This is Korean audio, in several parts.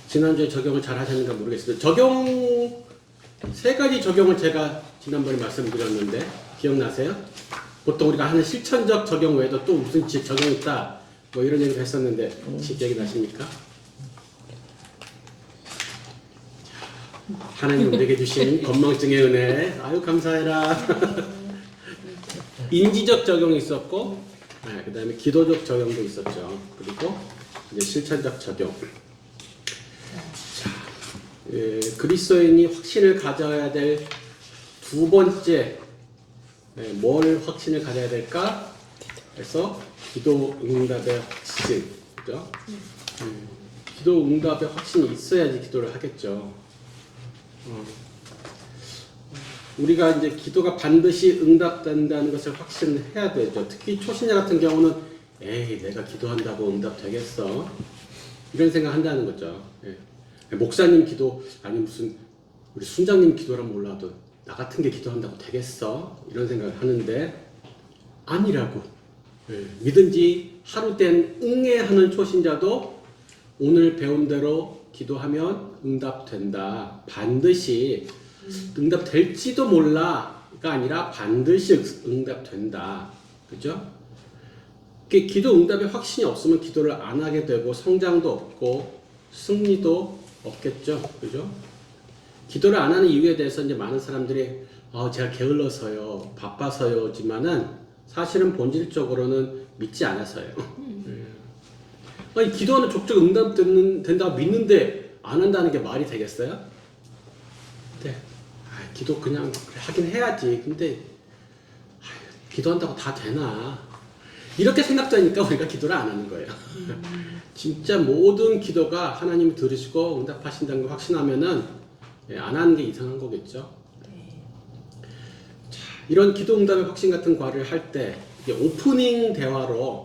지난주에 적용을 잘 하셨는가 모르겠습니다. 적용, 세 가지 적용을 제가 지난번에 말씀드렸는데, 기억나세요? 보통 우리가 하는 실천적 적용 외에도 또 무슨 적용이 있다, 뭐 이런 얘기를 했었는데, 혹시 기억이 나십니까? 하나님 우리에게 주신 건망증의 은혜, 아유, 감사해라. 인지적 적용이 있었고, 그 다음에 기도적 적용도 있었죠. 그리고 이제 실천적 적용. 자, 그리스도인이 확신을 가져야 될 두 번째, 뭘 확신을 가져야 될까? 그래서 기도 응답의 확신, 그죠? 기도 응답의 확신이 있어야지 기도를 하겠죠. 우리가 이제 기도가 반드시 응답된다는 것을 확신해야 되죠. 특히 초신자 같은 경우는 에이, 내가 기도한다고 응답 되겠어? 이런 생각 한다는 거죠. 예. 목사님 기도, 아니 무슨 우리 순장님 기도란 몰라도 나 같은 게 기도한다고 되겠어? 이런 생각을 하는데 아니라고. 예. 믿은지 하루 된 응애하는 초신자도 오늘 배운 대로 기도하면 응답된다. 반드시 응답될지도 몰라가 아니라 반드시 응답된다. 그죠? 기도 응답에 확신이 없으면 기도를 안 하게 되고 성장도 없고 승리도 없겠죠. 그죠? 기도를 안 하는 이유에 대해서 이제 많은 사람들이 제가 게을러서요, 바빠서요지만은 사실은 본질적으로는 믿지 않아서요. 아니, 기도하는 족족 응답된다고 믿는데 안 한다는 게 말이 되겠어요? 네. 기도 그냥 하긴 해야지. 근데 기도한다고 다 되나? 이렇게 생각되니까 우리가 기도를 안 하는 거예요. 진짜 모든 기도가 하나님이 들으시고 응답하신다는 걸 확신하면은 안 하는 게 이상한 거겠죠. 네. 자, 이런 기도 응답의 확신 같은 과를 할 때 오프닝 대화로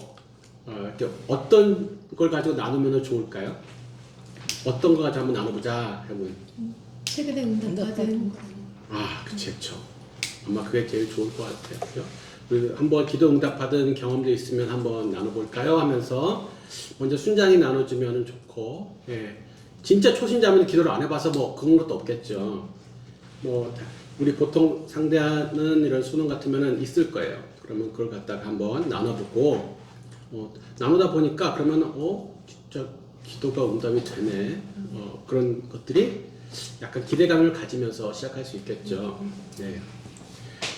이렇게 어떤 걸 가지고 나누면 좋을까요? 어떤 거 가지고 한번 나눠보자, 여러분. 최근에 응답받은 그쵸. 아마 그게 제일 좋을 것 같아요. 그죠? 한번 기도 응답 받은 경험도 있으면 한번 나눠볼까요? 하면서 먼저 순장이 나눠주면 좋고, 진짜 초신자면 기도를 안 해봐서 뭐 그런 것도 없겠죠. 뭐 우리 보통 상대하는 이런 수능 같으면은 있을 거예요. 그러면 그걸 갖다가 한번 나눠보고, 나누다 보니까 그러면 진짜 기도가 응답이 되네. 그런 것들이 약간 기대감을 가지면서 시작할 수 있겠죠. 네.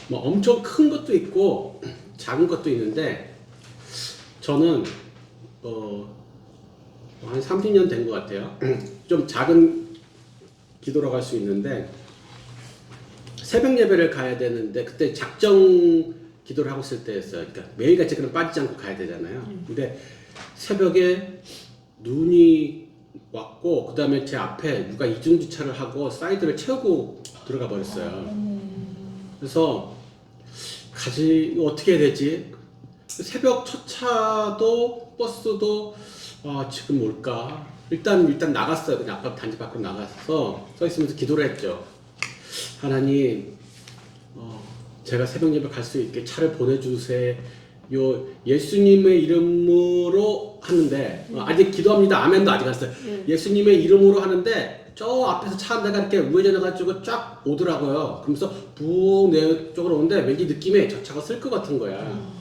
뭐 엄청 큰 것도 있고 작은 것도 있는데 저는 한 30년 된 것 같아요. 좀 작은 기도로 갈 수 있는데 새벽 예배를 가야 되는데 그때 작정 기도를 하고 있을 때였어요. 그러니까 매일같이 그럼 빠지지 않고 가야 되잖아요. 근데 새벽에 눈이 왔고 그 다음에 제 앞에 누가 이중주차를 하고 사이드를 채우고 들어가 버렸어요. 그래서 어떻게 해야 되지? 새벽 첫 차도 버스도 지금 올까? 일단 나갔어요. 그냥 아까 단지 밖으로 나가서 서 있으면서 기도를 했죠. 하나님, 제가 새벽 예배 갈 수 있게 차를 보내주세요. 예수님의 이름으로 하는데 아직 기도합니다. 아멘도 아직 안 했어요. 예수님의 이름으로 하는데 저 앞에서 차 한 대가 이렇게 우회전해가지고 쫙 오더라고요. 그러면서 북 내 쪽으로 오는데 왠지 느낌에 저 차가 쓸 것 같은 거야.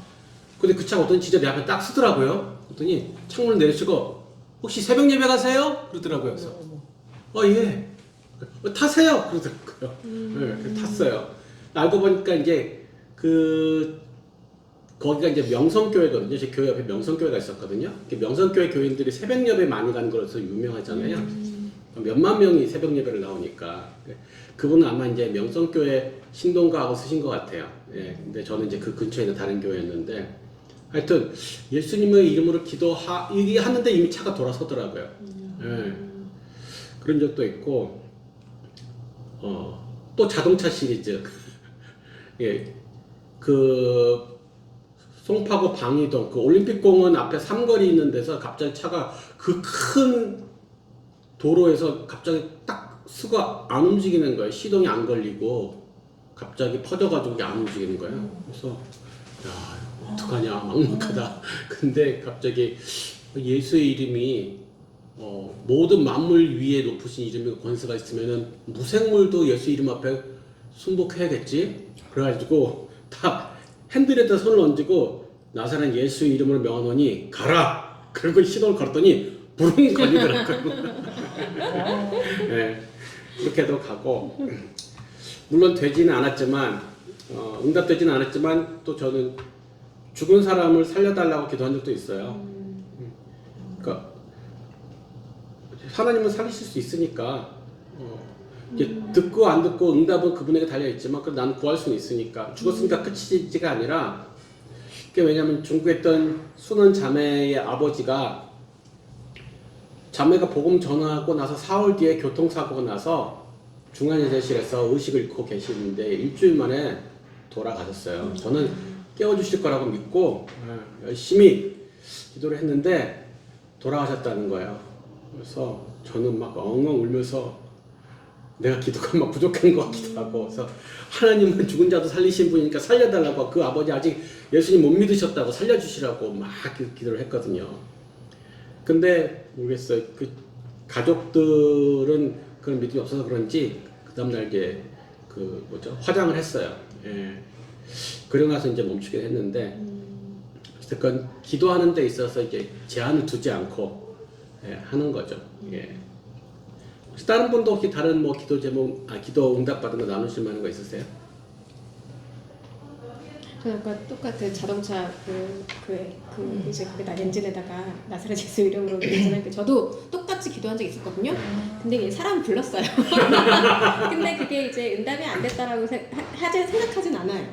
근데 그 차가 어떤 진짜 내 앞에 딱 쓰더라고요. 그랬더니 창문을 내리시고 혹시 새벽 예배 가세요? 그러더라고요. 그래서 예. 타세요. 그러더라고요. 네, 탔어요. 알고 보니까 이제 거기가 이제 명성교회거든요. 제 교회 옆에 명성교회가 있었거든요. 명성교회 교인들이 새벽 예배 많이 가는 걸로서 유명하잖아요. 몇만 명이 새벽 예배를 나오니까. 그분은 아마 이제 명성교회 신동가하고 쓰신 것 같아요. 근데 저는 이제 그 근처에 있는 다른 교회였는데, 하여튼 예수님의 이름으로 기도하는데 이미 차가 돌아서더라고요. 그런 적도 있고, 또 자동차 시리즈. 송파구 방이동 올림픽공원 앞에 삼거리 있는 데서 갑자기 차가 그 큰 도로에서 갑자기 딱 쓰고 안 움직이는 거예요. 시동이 안 걸리고 갑자기 퍼져가지고 안 움직이는 거예요. 그래서 야, 어떡하냐, 막막하다. 근데 갑자기 예수의 이름이 모든 만물 위에 높으신 이름이 권세가 있으면은 무생물도 예수 이름 앞에 순복해야겠지. 그래가지고 다 핸들에다 손을 얹고 나사렛 예수 이름으로 명하노니 가라. 그리고 시동을 걸었더니 부릉 걸리더라고요. 네, 그렇게도 가고 물론 되지는 않았지만 응답되지는 않았지만 또 저는 죽은 사람을 살려달라고 기도한 적도 있어요. 그러니까 하나님은 살리실 수 있으니까 이제 듣고 안 듣고 응답은 그분에게 달려 있지만 나는 구할 수는 있으니까 죽었으니까 끝이지가 아니라 그게 왜냐하면 중국에 있던 순원 자매의 아버지가 자매가 복음 전하고 나서 4월 뒤에 교통사고가 나서 중환자실에서 의식을 잃고 계시는데 일주일 만에 돌아가셨어요. 저는 깨워주실 거라고 믿고 열심히 기도를 했는데 돌아가셨다는 거예요. 그래서 저는 막 엉엉 울면서 내가 기도가 막 부족한 것 같기도 하고, 그래서 하나님은 죽은 자도 살리신 분이니까 살려달라고, 그 아버지 아직 예수님 못 믿으셨다고 살려주시라고 막 기도를 했거든요. 근데 모르겠어요. 그 가족들은 그런 믿음이 없어서 그런지 그 다음날 이제 그 화장을 했어요. 예. 그러고 나서 이제 멈추긴 했는데, 어쨌든 기도하는 데 있어서 이제 제한을 두지 않고 하는 거죠. 예. 혹시 다른 분도 혹시 다른 뭐 기도 제목, 기도 응답 받은 거 나누실 만한 거 있으세요? 저는 아까 똑같은 자동차 이제 거기다 엔진에다가 나사렛 예수 이름으로 기도할 때 저도 똑같이 기도한 적이 있었거든요. 근데 이게 사람 불렀어요. 근데 그게 이제 응답이 안 됐다라고 생각하진 않아요.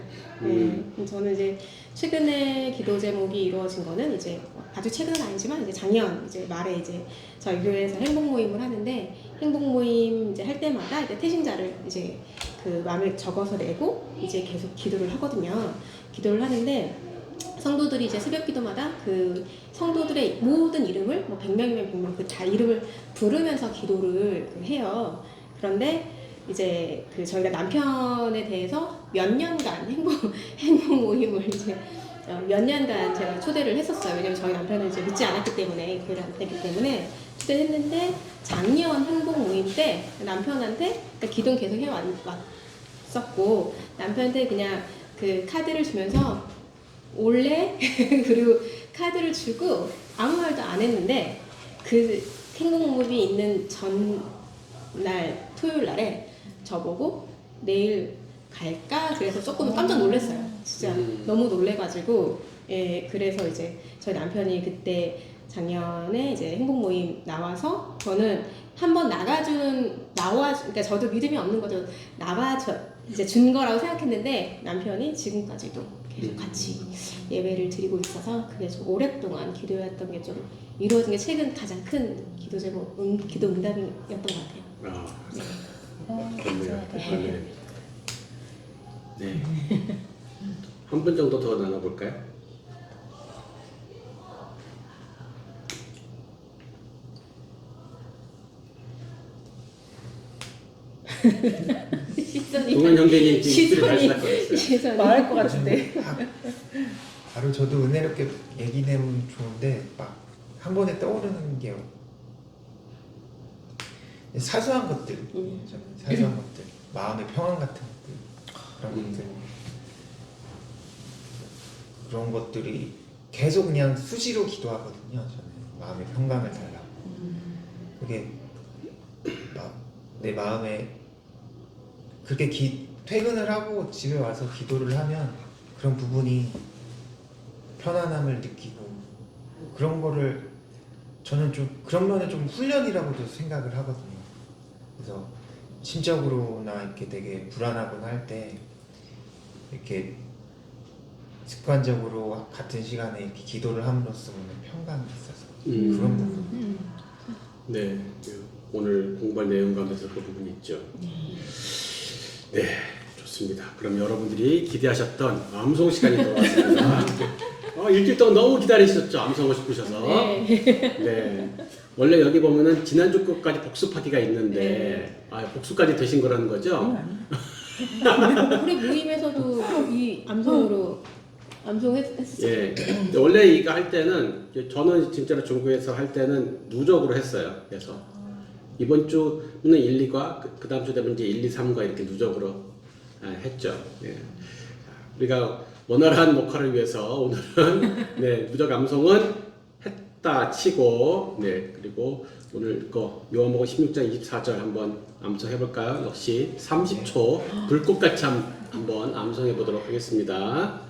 저는 이제 최근에 기도 제목이 이루어진 거는 이제 아주 최근은 아니지만 이제 작년 이제 말에 이제 저희 교회에서 행복 모임을 하는데, 행복 모임 이제 할 때마다 이제 태신자를 이제 그 마음에 적어서 내고 이제 계속 기도를 하거든요. 기도를 하는데 성도들이 이제 새벽 기도마다 그 성도들의 모든 이름을 뭐 100명이면 100명 그 다 이름을 부르면서 기도를 해요. 그런데 이제 그 저희가 남편에 대해서 몇 년간 행복 모임을 이제 몇 년간 제가 초대를 했었어요. 왜냐면 저희 남편은 이제 믿지 않았기 때문에, 교회를 안 했기 때문에 초대를 했는데, 작년 행복 모임 때 남편한테 그러니까 기도는 계속 해왔었고, 남편한테 그냥 그 카드를 주면서 올래? 그리고 카드를 주고 아무 말도 안 했는데, 그 행복 모임이 있는 전날 토요일 날에 저보고 내일 갈까? 그래서 조금 깜짝 놀랐어요. 진짜 너무 놀래가지고, 예, 그래서 이제 저희 남편이 그때 작년에 이제 행복 모임 나와서, 저는 한번 그러니까 저도 믿음이 없는 거죠. 이제 준 거라고 생각했는데 남편이 지금까지도 계속 같이 예배를 드리고 있어서 그게 좀 오랫동안 기도했던 게 좀 이루어진 게 최근 가장 큰 기도 제목, 기도 응답이었던 것 같아요. 네. 네. 한 분 정도 더 나눠볼까요? 동현 형제님 지금 말씀하셨어요. 말할 것 같은데. 바로 저도 은혜롭게 얘기 내면 좋은데 막 한 번에 떠오르는 게 사소한 것들, 사소한 것들, 마음의 평안 같은 것들, 그런 것들, 그런 것들이 계속 그냥 수시로 기도하거든요. 저는 마음의 평강을 달라고. 그게 내 마음에 그렇게 퇴근을 하고 집에 와서 기도를 하면 그런 부분이 편안함을 느끼고, 그런 거를 저는 좀 그런 면에 좀 훈련이라고도 생각을 하거든요. 그래서 심적으로나 이렇게 되게 불안하거나 할 때 이렇게 습관적으로 같은 시간에 이렇게 기도를 함으로써 오는 평강이 있어서 그런 부분. 네, 오늘 공부할 내용 가운데서 그 부분이 있죠. 네, 좋습니다. 그럼 여러분들이 기대하셨던 암송 시간이 돌아왔습니다. 일주일 동안 너무 기다리셨죠? 암송하고 싶으셔서. 네. 원래 여기 보면은 지난주 것까지 복습하기가 있는데, 복습까지 되신 거라는 거죠? 우리 모임에서도 이 암송으로 암송했었어요. 예. 근데 원래 이거 할 때는 저는 진짜로 중국에서 할 때는 누적으로 했어요. 그래서 이번 주는 1, 2과 그 다음 주 되면 이제 1, 2, 3과 이렇게 누적으로 했죠. 예. 우리가 원활한 녹화를 위해서 오늘은 네, 누적 암송은 했다 치고 네 그리고 오늘 거 요한복음 16장 24절 한번 암송해 볼까요? 역시 30초 불꽃같이 한번 암송해 보도록 하겠습니다.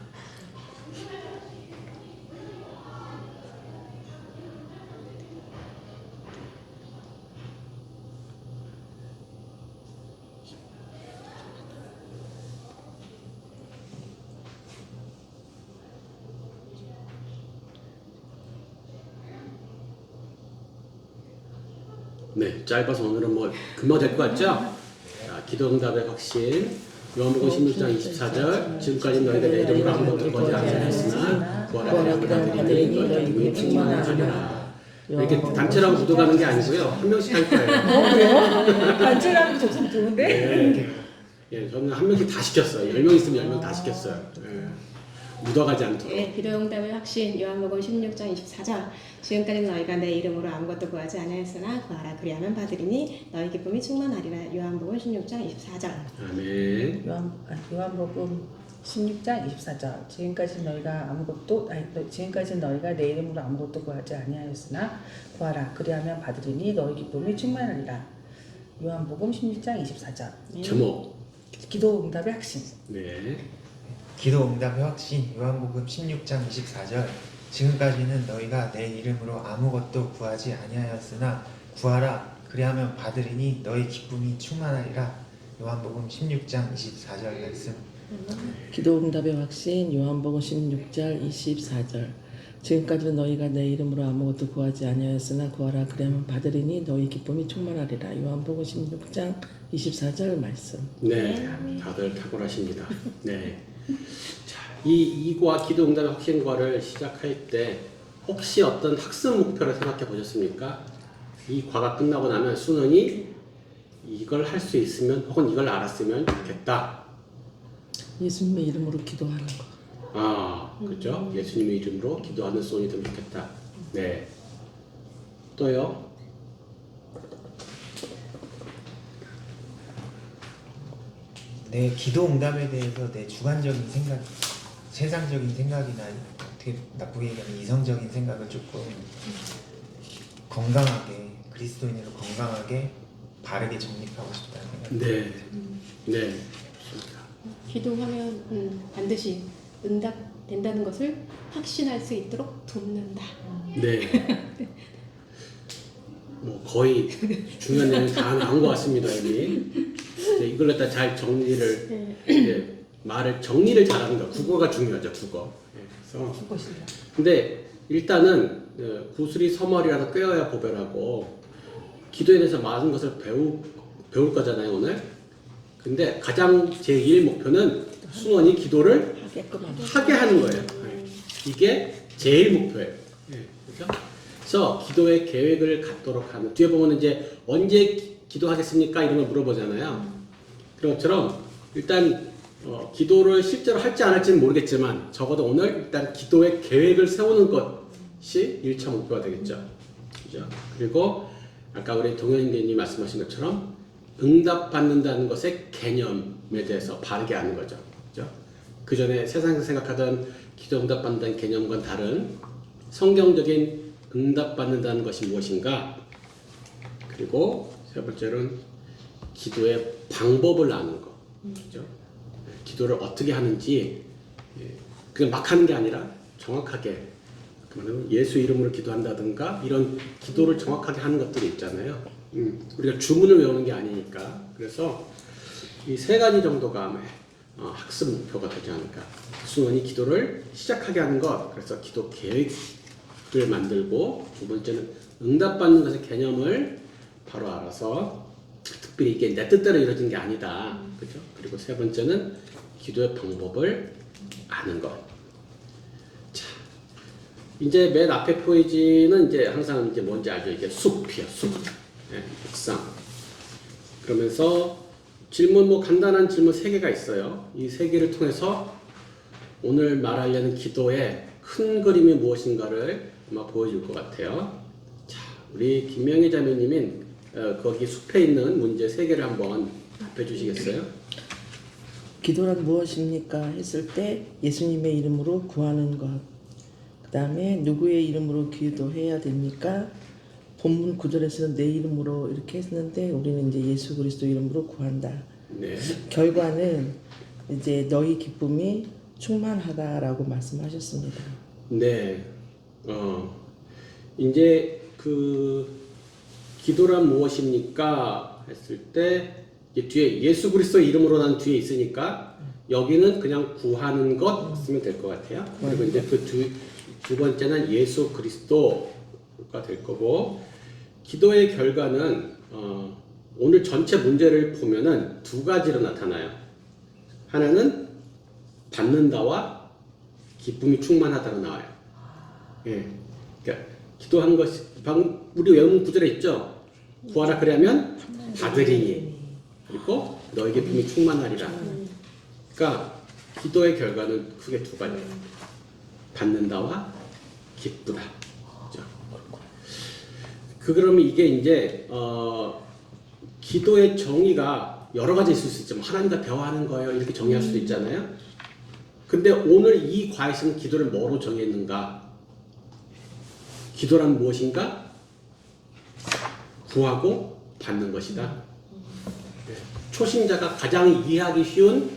네, 짧아서 오늘은 뭐 금방 될 것 같죠? 자, 기도응답의 확신 요한복음 16장 24절 지금까지 너희가 내 이름으로 아무것도 거지 않았으나 구하라 받아들이니 너희 기쁨이 충만하리라. 이렇게 단체라고 구도가는 게 아니고요. 한 명씩 할 거예요. 그래요? 단체라는 거 좀 좋은데? 네. 예, 저는 한 명씩 다 시켰어요. 10명 있으면 10명 다 시켰어요. 예. 묻어가지 않도록. 네, 기도응답의 확신 요한복음 16장 24절 지금까지 너희가 내 이름으로 아무것도 구하지 아니하였으나 구하라 그리하면 받으리니 너희 기쁨이 충만하리라. 요한복음 16장 24절. 아멘. 요한복음 16장 24절 지금까지 너희가 내 이름으로 아무것도 구하지 아니하였으나 구하라 그리하면 받으리니 너희 기쁨이 충만하리라. 요한복음 16장 24절 제목. 기도 응답의 확신. 네. 기도 응답의 확신 요한복음 16장 24절 지금까지는 너희가 내 이름으로 아무것도 구하지 아니하였으나 구하라 그리하면 받으리니 너희 기쁨이 충만하리라. 요한복음 16장 24절 말씀. 기도 응답의 확신 요한복음 16장 24절 지금까지는 너희가 내 이름으로 아무것도 구하지 아니하였으나 구하라 그리하면 받으리니 너희 기쁨이 충만하리라. 요한복음 16장 24절 말씀. 네, 다들 탁월하십니다. 네. 자, 이과 기도응답의 확신과를 시작할 때 혹시 어떤 학습 목표를 생각해 보셨습니까? 이 과가 끝나고 나면 순원이 이걸 할 수 있으면 혹은 이걸 알았으면 좋겠다. 예수님의 이름으로 기도하는 거. 아, 그렇죠? 예수님의 이름으로 기도하는 순원이 되면 좋겠다. 네. 또요? 내 기도 응답에 대해서 내 주관적인 생각, 세상적인 생각이나 어떻게 나쁘게 얘기하면 이성적인 생각을 조금 건강하게 그리스도인으로 건강하게 바르게 정립하고 싶다는 생각이 네. 네. 좋습니다. 기도하면 반드시 응답된다는 것을 확신할 수 있도록 돕는다. 네. 뭐 거의 중요한 내용 다 나온 것 같습니다, 이미. 네, 이걸 갖다 잘 정리를 이제 말을 정리를 잘하는 거 국어가 중요하죠, 국어. 네, 그래서 그것이다. 근데 일단은 구슬이 서머리라도 꿰어야 보배라고 기도에 대해서 많은 것을 배울 거잖아요, 오늘. 근데 가장 제1 목표는 순원이 기도를 하게 하는 거예요. 이게 제일 목표예요. 그렇죠? 그래서 기도의 계획을 갖도록 하는. 뒤에 보면 이제 언제 기도하겠습니까? 이런 걸 물어보잖아요. 그런 것처럼 일단 기도를 실제로 할지 안 할지는 모르겠지만 적어도 오늘 일단 기도의 계획을 세우는 것이 1차 목표가 되겠죠. 그죠? 그리고 아까 우리 동현님이 말씀하신 것처럼 응답받는다는 것의 개념에 대해서 바르게 아는 거죠. 그죠? 그 전에 세상에서 생각하던 기도 응답받는다는 개념과는 다른 성경적인 응답받는다는 것이 무엇인가? 그리고 세 번째로는 기도의 방법을 아는 거. 그죠? 기도를 어떻게 하는지 그냥 막 하는 게 아니라 정확하게 예수 이름으로 기도한다든가 이런 기도를 정확하게 하는 것들이 있잖아요. 우리가 주문을 외우는 게 아니니까. 그래서 이 세 가지 정도가 학습 목표가 되지 않을까. 순원이 기도를 시작하게 하는 것. 그래서 기도 계획을 만들고 두 번째는 응답받는 것의 개념을 바로 알아서 특별히 이게 내 뜻대로 이루어진 게 아니다. 그죠? 그리고 세 번째는 기도의 방법을 아는 것. 자, 이제 맨 앞에 페이지는 이제 항상 이제 뭔지 알죠? 이게 숲이요, 숲. 네, 옥상. 그러면서 질문 간단한 질문 3개가 있어요. 이 3개를 통해서 오늘 말하려는 기도의 큰 그림이 무엇인가를 아마 보여줄 것 같아요. 자, 우리 김명희 자매님인 거기 숲에 있는 문제 3개를 한번 답해 주시겠어요? 기도란 무엇입니까? 했을 때 예수님의 이름으로 구하는 것. 그 다음에 누구의 이름으로 기도해야 됩니까? 본문 9절에서는 내 이름으로 이렇게 했는데 우리는 이제 예수 그리스도 이름으로 구한다. 네. 결과는 이제 너희 기쁨이 충만하다라고 말씀하셨습니다. 네. 이제 그 기도란 무엇입니까? 했을 때 이제 뒤에 예수 그리스도 이름으로 난 뒤에 있으니까 여기는 그냥 구하는 것 쓰면 될 것 같아요. 그리고 이제 그 두 번째는 예수 그리스도가 될 거고 기도의 결과는 오늘 전체 문제를 보면은 2가지로 나타나요. 하나는 받는다와 기쁨이 충만하다로 나와요. 예. 그러니까 기도한 것이 방금 우리 외운 구절에 있죠. 구하라 그러면 받으리니 그리고 너희 기쁨이 충만하리라. 그러니까 기도의 결과는 크게 2가지예요. 받는다와 기쁘다. 그렇죠? 그러면 이게 이제 기도의 정의가 여러 가지 있을 수 있죠. 하나님과 대화하는 거예요. 이렇게 정의할 수도 있잖아요. 근데 오늘 이 과에서는 기도를 뭐로 정했는가? 기도란 무엇인가? 구하고 받는 것이다. 초신자가 가장 이해하기 쉬운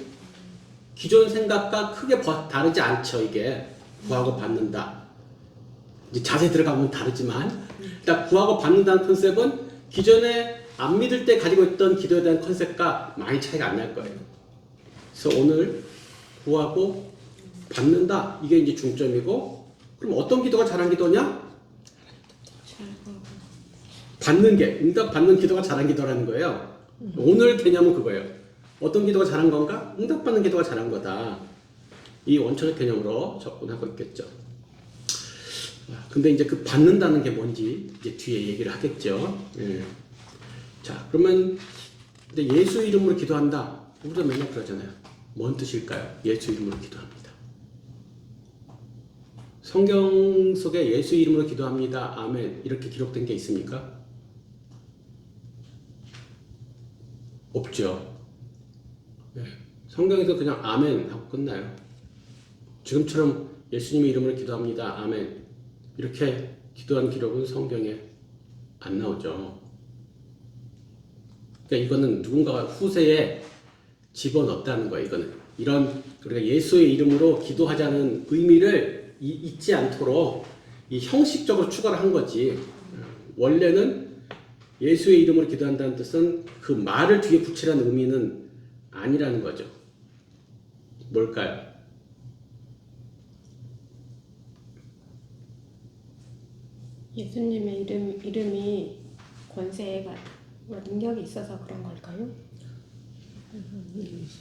기존 생각과 크게 다르지 않죠. 이게 구하고 받는다. 이제 자세히 들어가면 다르지만 일단 구하고 받는다는 컨셉은 기존에 안 믿을 때 가지고 있던 기도에 대한 컨셉과 많이 차이가 안 날 거예요. 그래서 오늘 구하고 받는다. 이게 이제 중점이고 그럼 어떤 기도가 잘한 기도냐? 받는 게 응답 받는 기도가 잘한 기도라는 거예요. 오늘 개념은 그거예요. 어떤 기도가 잘한 건가? 응답 받는 기도가 잘한 거다. 이 원천의 개념으로 접근하고 있겠죠. 근데 이제 그 받는다는 게 뭔지 이제 뒤에 얘기를 하겠죠. 예. 자, 그러면 근데 예수 이름으로 기도한다. 우리가 맨날 그러잖아요. 뭔 뜻일까요? 예수 이름으로 기도합니다. 성경 속에 예수 이름으로 기도합니다. 아멘. 이렇게 기록된 게 있습니까? 없죠. 네. 성경에서 그냥 아멘 하고 끝나요. 지금처럼 예수님의 이름으로 기도합니다. 아멘. 이렇게 기도한 기록은 성경에 안 나오죠. 그러니까 이거는 누군가가 후세에 집어넣었다는 거예요. 이거는 이런 우리가 예수의 이름으로 기도하자는 의미를 잊지 않도록 이 형식적으로 추가를 한 거지. 원래는 예수의 이름으로 기도한다는 뜻은 그 말을 뒤에 붙이라는 의미는 아니라는 거죠. 뭘까요? 예수님의 이름이 권세가 능력이 있어서 그런 걸까요?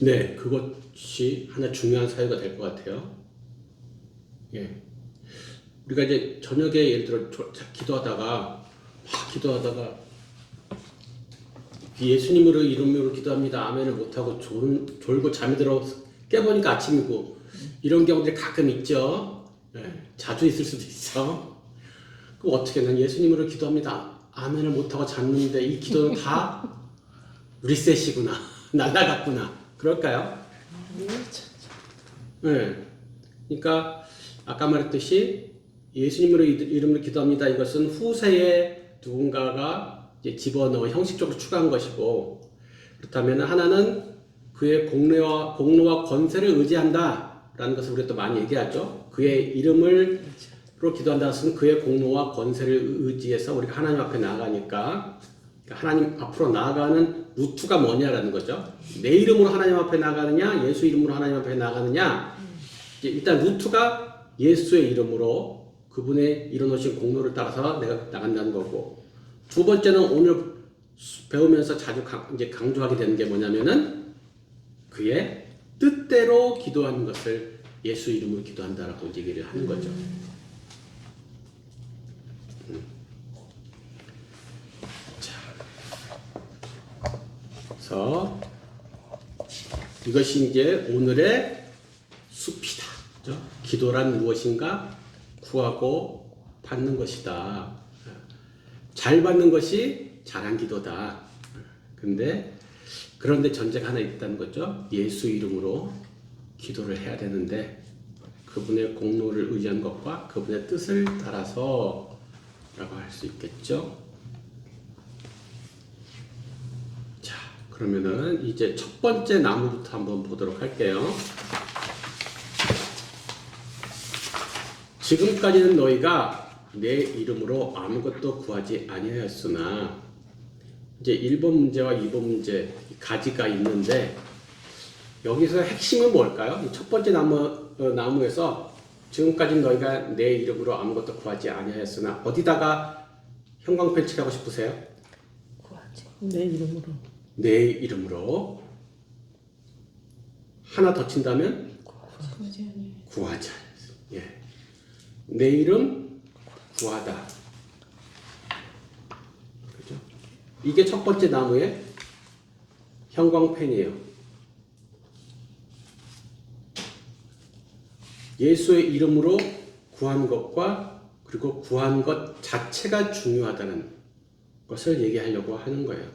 네, 그것이 하나 중요한 사유가 될 것 같아요. 예. 우리가 이제 저녁에 예를 들어 기도하다가 예수님으로 이름으로 기도합니다. 아멘을 못하고 졸고 잠이 들어 깨보니까 아침이고 이런 경우들이 가끔 있죠. 예, 자주 있을 수도 있어. 그럼 어떻게 난 예수님으로 기도합니다. 아멘을 못하고 잤는데 이 기도는 다 리셋이구나. 날라갔구나. 그럴까요? 네. 그러니까 아까 말했듯이 예수님으로 이름으로 기도합니다. 이것은 후세에 누군가가 이제 집어넣어 형식적으로 추가한 것이고 그렇다면 하나는 그의 공로와 권세를 의지한다라는 것을 우리가 또 많이 얘기하죠. 그의 이름으로 기도한다는 것은 그의 공로와 권세를 의지해서 우리가 하나님 앞에 나아가니까 하나님 앞으로 나아가는 루트가 뭐냐라는 거죠. 내 이름으로 하나님 앞에 나가느냐, 예수 이름으로 하나님 앞에 나가느냐. 일단 루트가 예수의 이름으로 그분의 이뤄놓으신 공로를 따라서 내가 나간다는 거고. 두 번째는 오늘 배우면서 자주 이제 강조하게 되는 게 뭐냐면은 그의 뜻대로 기도하는 것을 예수 이름으로 기도한다라고 얘기를 하는 거죠. 그래서 이것이 이제 오늘의 숲이다. 그죠? 기도란 무엇인가? 구하고 받는 것이다. 잘 받는 것이 잘한 기도다. 그런데 전제가 하나 있다는 거죠. 예수 이름으로 기도를 해야 되는데 그분의 공로를 의지한 것과 그분의 뜻을 따라서 라고 할 수 있겠죠. 자, 그러면은 이제 첫 번째 나무부터 한번 보도록 할게요. 지금까지는 너희가 내 이름으로 아무것도 구하지 아니하였으나, 이제 1번 문제와 2번 문제 가지가 있는데 여기서 핵심은 뭘까요? 첫 번째 나무에서 지금까지 너희가 내 이름으로 아무것도 구하지 아니하였으나 어디다가 형광펜 칠하고 싶으세요? 구하지. 내 이름으로. 내 이름으로. 하나 더 친다면 구하지 않아요. 구하자. 예. 내 이름 구하다. 그죠? 이게 첫 번째 나무의 형광펜이에요. 예수의 이름으로 구한 것과 그리고 구한 것 자체가 중요하다는 것을 얘기하려고 하는 거예요.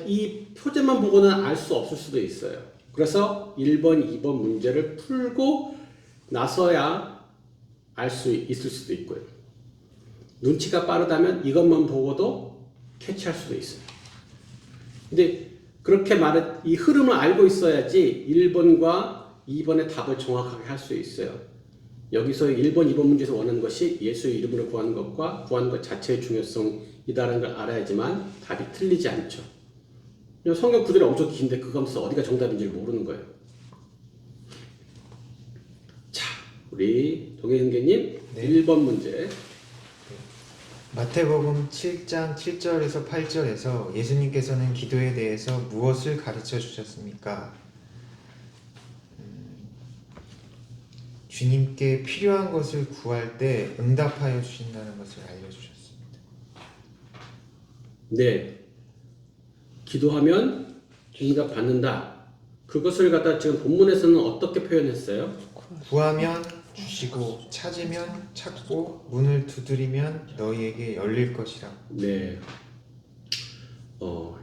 이 표제만 보고는 알 수 없을 수도 있어요. 그래서 1번, 2번 문제를 풀고 나서야 알 수 있을 수도 있고요. 눈치가 빠르다면 이것만 보고도 캐치할 수도 있어요. 근데 그렇게 이 흐름을 알고 있어야지 1번과 2번의 답을 정확하게 할 수 있어요. 여기서 1번, 2번 문제에서 원하는 것이 예수의 이름으로 구하는 것과 구하는 것 자체의 중요성이다라는 걸 알아야지만 답이 틀리지 않죠. 성경 구절이 엄청 긴데 그거 하면서 어디가 정답인지 모르는 거예요. 자, 우리 동해승계님 네. 1번 문제. 마태복음 7장 7절에서 8절에서 예수님께서는 기도에 대해서 무엇을 가르쳐 주셨습니까? 주님께 필요한 것을 구할 때 응답하여 주신다는 것을 알려주셨습니다. 네. 기도하면 응답 받는다. 그것을 갖다 지금 본문에서는 어떻게 표현했어요? 구하면 주시고 찾으면 찾고 문을 두드리면 너희에게 열릴 것이라. 네.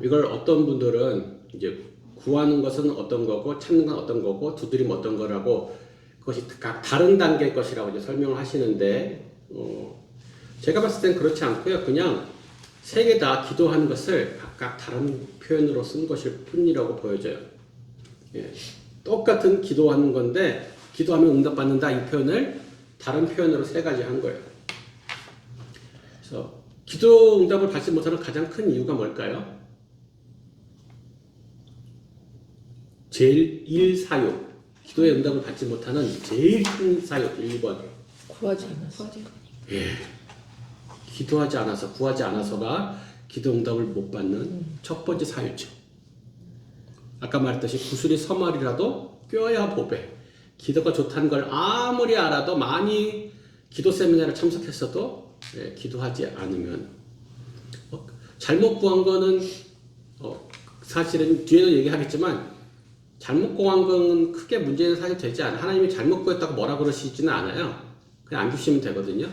이걸 어떤 분들은 이제 구하는 것은 어떤 거고 찾는 건 어떤 거고 두드리면 어떤 거라고 그것이 각 다른 단계의 것이라고 이제 설명을 하시는데 제가 봤을 땐 그렇지 않고요. 그냥 세 개 다 기도하는 것을 각각 다른 표현으로 쓴 것일 뿐이라고 보여져요. 예. 똑같은 기도하는 건데 기도하면 응답받는다 이 표현을 다른 표현으로 세 가지 한 거예요. 그래서 기도 응답을 받지 못하는 가장 큰 이유가 뭘까요? 제일 1사유. 기도의 응답을 받지 못하는 제일 큰 사유 1번. 구하지 않았어. 예. 기도하지 않아서 구하지 않아서가 기도 응답을 못 받는 첫 번째 사유죠. 아까 말했듯이 구슬이 서말이라도 꿰어야 보배. 기도가 좋다는 걸 아무리 알아도 많이 기도 세미나를 참석했어도 기도하지 않으면 잘못 구한 거는 사실은 뒤에도 얘기하겠지만 잘못 구한 건 크게 문제는 사실 되지 않아요. 하나님이 잘못 구했다고 뭐라 그러시지는 않아요. 그냥 안 주시면 되거든요.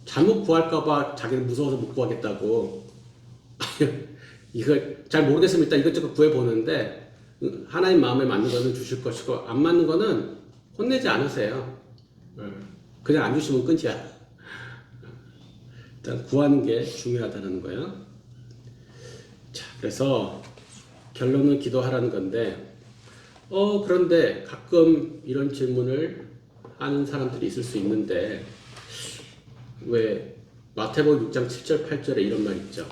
잘못 구할까봐 자기는 무서워서 못 구하겠다고 이걸 잘 모르겠으면 일단 이것저것 구해보는데 하나님 마음에 맞는 거는 주실 것이고 안 맞는 거는 혼내지 않으세요. 그냥 안 주시면 끝이야. 일단 구하는 게 중요하다는 거예요. 자, 그래서 결론은 기도하라는 건데 그런데 가끔 이런 질문을 하는 사람들이 있을 수 있는데 왜 마태복음 6장 7절 8절에 이런 말 있죠.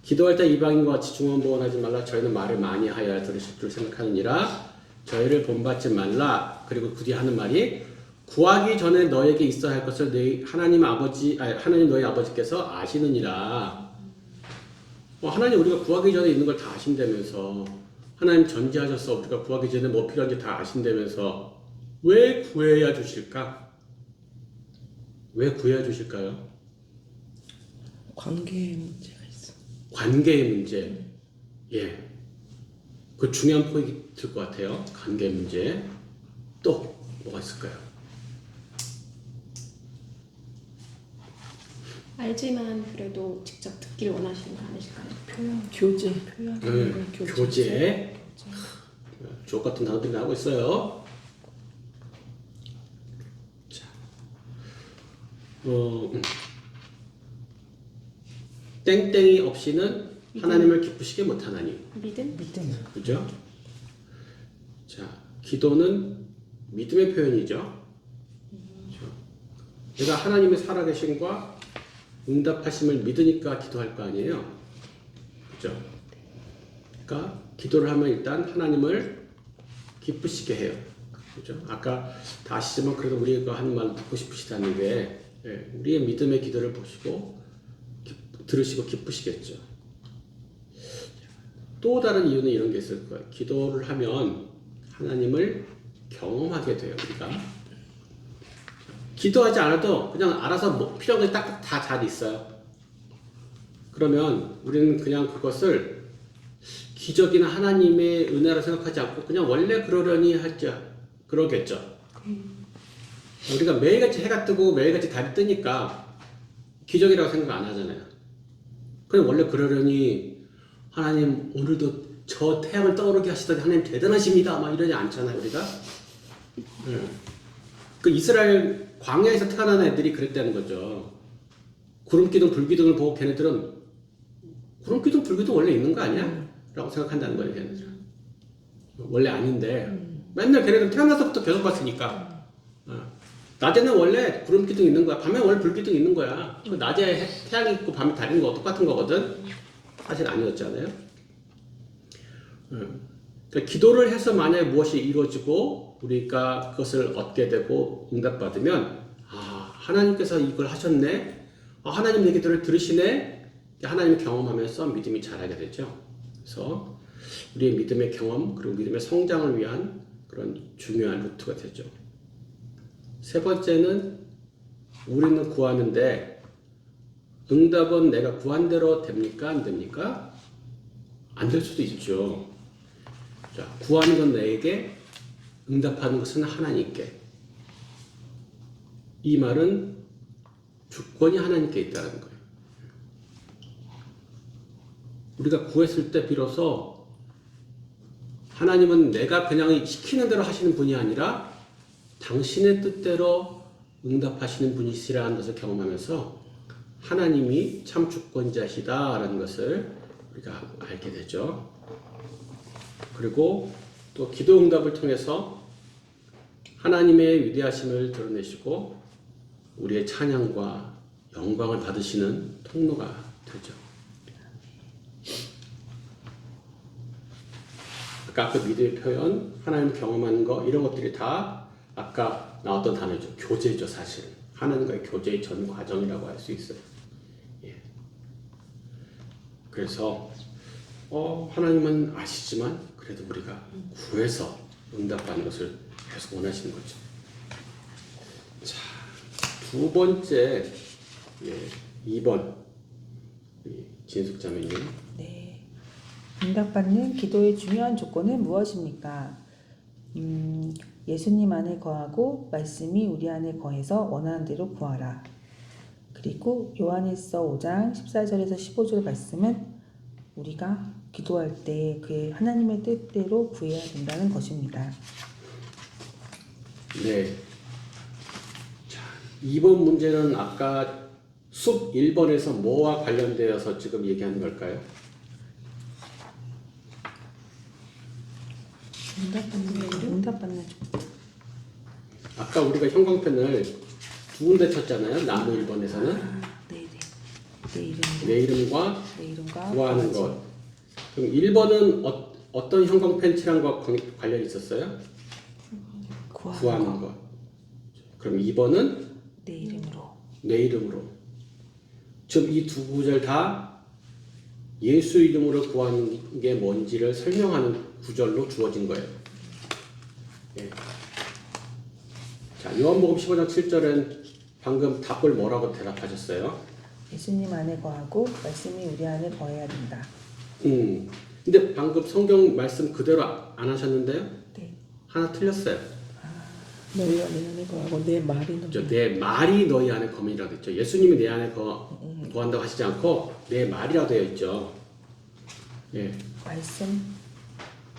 기도할 때 이방인과 같이 중언부언하지 말라. 저희는 말을 많이 하여야 들으실 줄 생각하느니라. 저희를 본받지 말라. 그리고 그 뒤에 하는 말이 구하기 전에 너에게 있어야 할 것을 하나님 너희 아버지께서 아시느니라. 하나님 우리가 구하기 전에 있는 걸 다 아신다면서 하나님 전지하셔서 우리가 구하기 전에 뭐 필요한지 다 아신다면서 왜 구해야 주실까? 왜 구해야 주실까요? 관계의 문제가 있어. 관계의 문제. 예. 그 중요한 포인트일 것 같아요. 관계 문제. 또 뭐가 있을까요? 알지만 그래도 직접 듣길 원하시는 거 아니실까요? 표현, 교제. 교제. 주옥 같은 단어들이 나오고 있어요. 자, 땡땡이 없이는 하나님을 기쁘시게 못하나니. 믿음? 믿음. 그죠? 자, 기도는 믿음의 표현이죠. 그죠? 내가 하나님의 살아계심과 응답하심을 믿으니까 기도할 거 아니에요. 그죠? 그러니까 기도를 하면 일단 하나님을 기쁘시게 해요. 그죠? 아까 다 아시지만 그래도 우리가 하는 말 듣고 싶으시다는 게 우리의 믿음의 기도를 보시고 들으시고 기쁘시겠죠. 또 다른 이유는 이런 게 있을 거예요. 기도를 하면 하나님을 경험하게 돼요. 우리가 기도하지 않아도 그냥 알아서 뭐 필요한 게 딱 다 잘 있어요. 그러면 우리는 그냥 그것을 기적이나 하나님의 은혜라 생각하지 않고 그냥 원래 그러려니 그러겠죠. 우리가 매일같이 해가 뜨고 매일같이 달이 뜨니까 기적이라고 생각 안 하잖아요. 그냥 원래 그러려니 하나님 오늘도 저 태양을 떠오르게 하시더니 하나님 대단하십니다. 막 이러지 않잖아요, 우리가. 그 이스라엘 광야에서 태어난 애들이 그랬다는 거죠. 구름기둥, 불기둥을 보고 걔네들은 구름기둥, 불기둥 원래 있는 거 아니야? 라고 생각한다는 거예요, 걔네들은. 원래 아닌데 맨날 걔네들 태어나서부터 계속 봤으니까. 낮에는 원래 구름기둥 있는 거야. 밤에 원래 불기둥 있는 거야. 낮에 태양이 있고 밤에 달인 거 똑같은 거거든. 사실 아니었잖아요. 그러니까 기도를 해서 만약에 무엇이 이루어지고 우리가 그것을 얻게 되고 응답받으면 하나님께서 이걸 하셨네. 하나님 내 기도를 들으시네. 하나님을 경험하면서 믿음이 자라게 되죠. 그래서 우리의 믿음의 경험 그리고 믿음의 성장을 위한 그런 중요한 루트가 되죠. 세 번째는 우리는 구하는데 응답은 내가 구한 대로 됩니까? 안 됩니까? 안 될 수도 있죠. 자, 구하는 건 내게, 응답하는 것은 하나님께. 이 말은 주권이 하나님께 있다는 거예요. 우리가 구했을 때 비로소 하나님은 내가 그냥 시키는 대로 하시는 분이 아니라 당신의 뜻대로 응답하시는 분이시라는 것을 경험하면서 하나님이 참 주권자시다라는 것을 우리가 알게 되죠. 그리고 또 기도 응답을 통해서 하나님의 위대하심을 드러내시고 우리의 찬양과 영광을 받으시는 통로가 되죠. 아까 그 믿음의 표현, 하나님 경험하는 거 이런 것들이 다 아까 나왔던 단어죠. 교제죠, 사실. 하나님과의 교제의 전 과정이라고 할 수 있어요. 예. 그래서 하나님은 아시지만 그래도 우리가 구해서 응답받는 것을 계속 원하시는 거죠. 자, 두 번째 2번 진숙자매님. 네. 응답받는 기도의 중요한 조건은 무엇입니까? 예수님 안에 거하고 말씀이 우리 안에 거해서 원하는 대로 구하라. 그리고 요한일서 5장 14절에서 15절 말씀은 우리가 기도할 때 그의 하나님의 뜻대로 구해야 된다는 것입니다. 네. 자, 2번 문제는 아까 숲 1번에서 뭐와 관련되어서 지금 얘기하는 걸까요? 응답받는 조건. 아까 우리가 형광펜을 두 군데 쳤잖아요. 나무 1번에서는 네네. 내 이름과 내 이름과 구하는 것. 그럼 1번은 어떤 형광펜 칠한과 관련이 있었어요? 구하는 것. 그럼 2번은 내 이름으로. 내 이름으로. 즉 이 두 구절 다 예수 이름으로 구하는 게 뭔지를 설명하는 구절로 주어진 거예요. 예. 자, 요한복음 15장 7절은 방금 답을 뭐라고 대답하셨어요? 예수님 안에 거하고 말씀이 우리 안에 거해야 된다. 근데 방금 성경 말씀 그대로 안 하셨는데요? 네. 하나 틀렸어요. 너희가 내 안에 거하고 내 말이 너희 그렇죠? 내 말이 너희 안에 거민이라고 했죠. 예수님이 내 안에 거한다고 하시지 않고 내 말이라고 되어 있죠. 예. 말씀.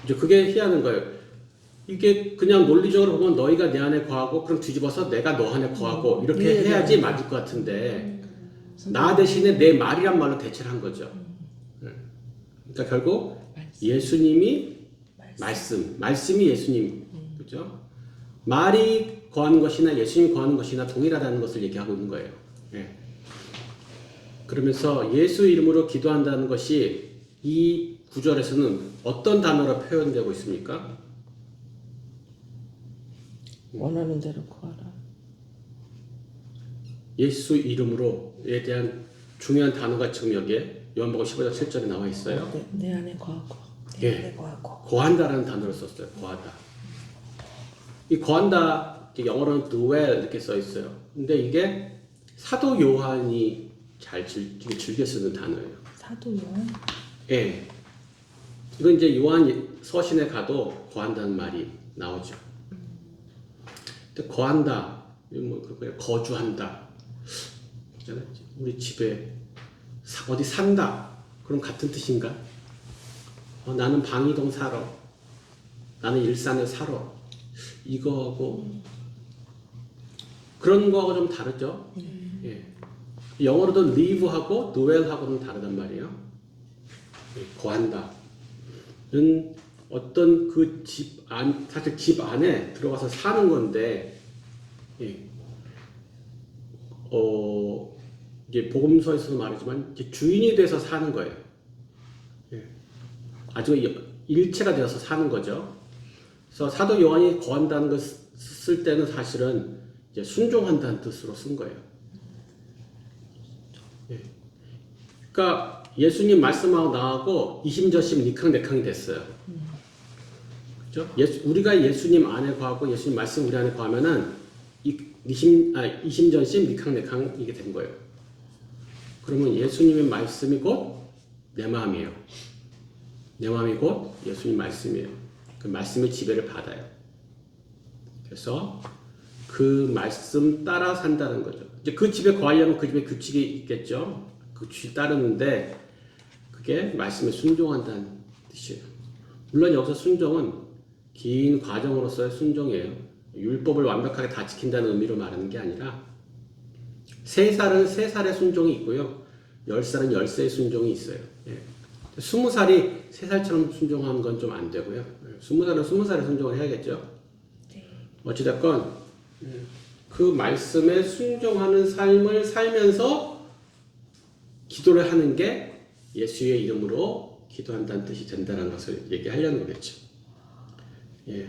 이제 그게 희한한 거예요. 이게 그냥 논리적으로 보면 너희가 내 안에 거하고 그럼 뒤집어서 내가 너 안에 거하고 이렇게 네, 해야지 네. 맞을 것 같은데 나 대신에 내 말이란 말로 대체를 한 거죠. 예. 그러니까 결국 예수님이 말씀이 예수님, 그죠? 말이 거하는 것이나 예수님이 거하는 것이나 동일하다는 것을 얘기하고 있는 거예요. 예. 그러면서 예수 이름으로 기도한다는 것이 이 구절에서는 어떤 단어로 표현되고 있습니까? 원하는 대로 구하라. 예수 이름으로에 대한 중요한 단어가 지금 여기에 요한복음 15장 7절에 나와 있어요. 내 안에 거하고. 예. 거하고. 거한다라는 단어를 썼어요. 거하다. 이 거한다 영어로는 dwell 이렇게 써 있어요. 근데 이게 사도 요한이 잘 즐겨 쓰는 단어예요. 사도 요한. 예. 이건 이제 요한 서신에 가도 거한다는 말이 나오죠. 근데 거한다, 뭐 그거예요. 거주한다. 있잖아요. 우리 집에 어디 산다. 그럼 같은 뜻인가? 나는 방이동 살아. 나는 일산에 살아. 이거하고 그런 거하고 좀 다르죠. 예. 영어로도 live하고 dwell하고는 다르단 말이에요. 예, 거한다는 어떤 그 집 안, 사실 집 안에 들어가서 사는 건데, 예. 이게 복음서에서도 말하지만 이제 주인이 돼서 사는 거예요. 예. 아주 일체가 되어서 사는 거죠. 그래서 사도 요한이 거한다는 걸 쓸 때는 사실은 이제 순종한다는 뜻으로 쓴 거예요. 예. 그러니까 예수님 말씀하고 나하고 이심저심 니캉네캉이 됐어요. 그렇죠? 우리가 예수님 안에 거하고 예수님 말씀 우리 안에 거하면은 이심전심 니캉네캉 이게 된 거예요. 그러면 예수님의 말씀이 곧 내 마음이에요. 내 마음이 곧 예수님 말씀이에요. 그 말씀의 지배를 받아요. 그래서 그 말씀 따라 산다는 거죠. 이제 그 집에 거하려면 그 집에 규칙이 있겠죠. 그 규칙 따르는데 그게 말씀에 순종한다는 뜻이에요. 물론 여기서 순종은 긴 과정으로서의 순종이에요. 율법을 완벽하게 다 지킨다는 의미로 말하는 게 아니라 3살은 3살의 순종이 있고요. 10살은 10살의 순종이 있어요. 예. 20살이 3살처럼 순종하는 건 좀 안 되고요. 20살은 20살의 순종을 해야겠죠. 어찌됐건 그 말씀에 순종하는 삶을 살면서 기도를 하는 게 예수의 이름으로 기도한다는 뜻이 된다는 것을 얘기하려는 거겠죠. 예.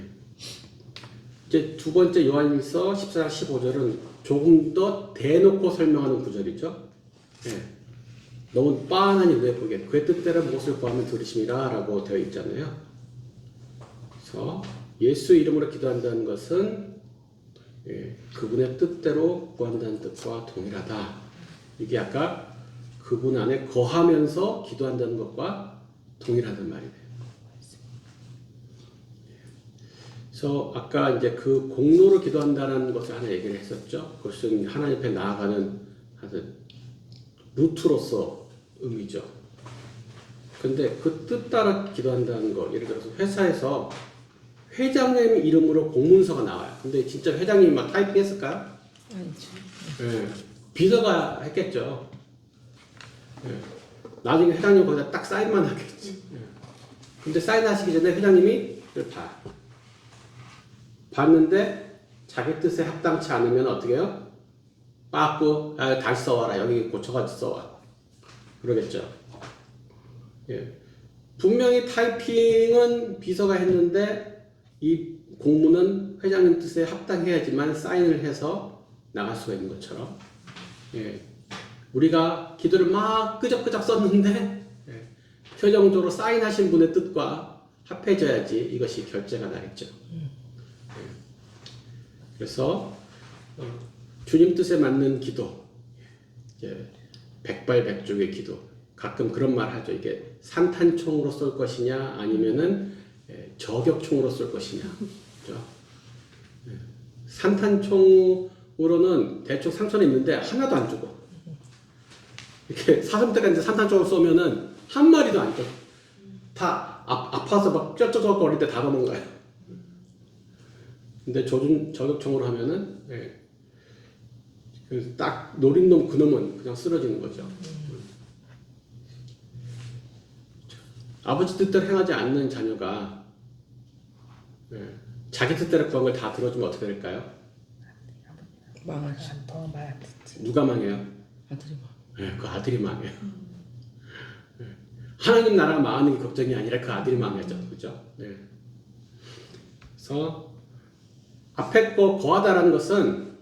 이제 두 번째 요한일서 14장 15절은 조금 더 대놓고 설명하는 구절이죠. 예. 너무 빤하니 왜 보게 그의 뜻대로 무엇을 구하면 들으심이라 라고 되어 있잖아요. 그래서 예수 이름으로 기도한다는 것은 그분의 뜻대로 구한다는 뜻과 동일하다. 이게 아까 그분 안에 거하면서 기도한다는 것과 동일하단 말이에요. 그래서 아까 이제 그 공로로 기도한다는 것을 하나 얘기를 했었죠. 그것은 하나님 앞에 나아가는 루트로서 의미죠. 근데 그 뜻 따라 기도한다는 거, 예를 들어서 회사에서 회장님 이름으로 공문서가 나와요. 근데 진짜 회장님이 막 타이핑했을까요? 아니죠. 예. 비서가 했겠죠. 예. 나중에 회장님 거기다 딱 사인만 하겠지. 예. 근데 사인하시기 전에 회장님이 이걸 봐. 봤는데 자기 뜻에 합당치 않으면 어떻게 해요? 빠꾸 다시 써와라. 여기 고쳐가지고 써와. 그러겠죠. 예. 분명히 타이핑은 비서가 했는데 이 공문은 회장님 뜻에 합당해야지만 사인을 해서 나갈 수가 있는 것처럼 예. 우리가 기도를 막 끄적끄적 썼는데 예. 표정적으로 사인하신 분의 뜻과 합해져야지 이것이 결제가 나겠죠. 예. 그래서 주님 뜻에 맞는 기도, 백발백중의 기도, 가끔 그런 말 하죠. 이게 산탄총으로 쏠 것이냐 아니면은 저격총으로 쏠 것이냐. 그죠? 산탄총으로는 대충 상처는 있는데 하나도 안 죽어. 이렇게 사슴떼가 이제 산탄총을 쏘면은 한 마리도 안 죽어. 다 아파서 막 쩌쩌저거릴 때 다 도망가요. 근데 저격총으로 하면은 딱 노린 놈 그놈은 그냥 쓰러지는 거죠. 아버지 뜻대로 행하지 않는 자녀가 자기 뜻대로 구한 걸 다 들어주면 어떻게 될까요? 망하지. 더 말 안 듣지. 누가 망해요? 아들이 망. 그 아들이 망해요. 하나님 나라가 망하는 게 걱정이 아니라 그 아들이 망하죠. 그죠? 그래서 앞에 거 거하다라는 것은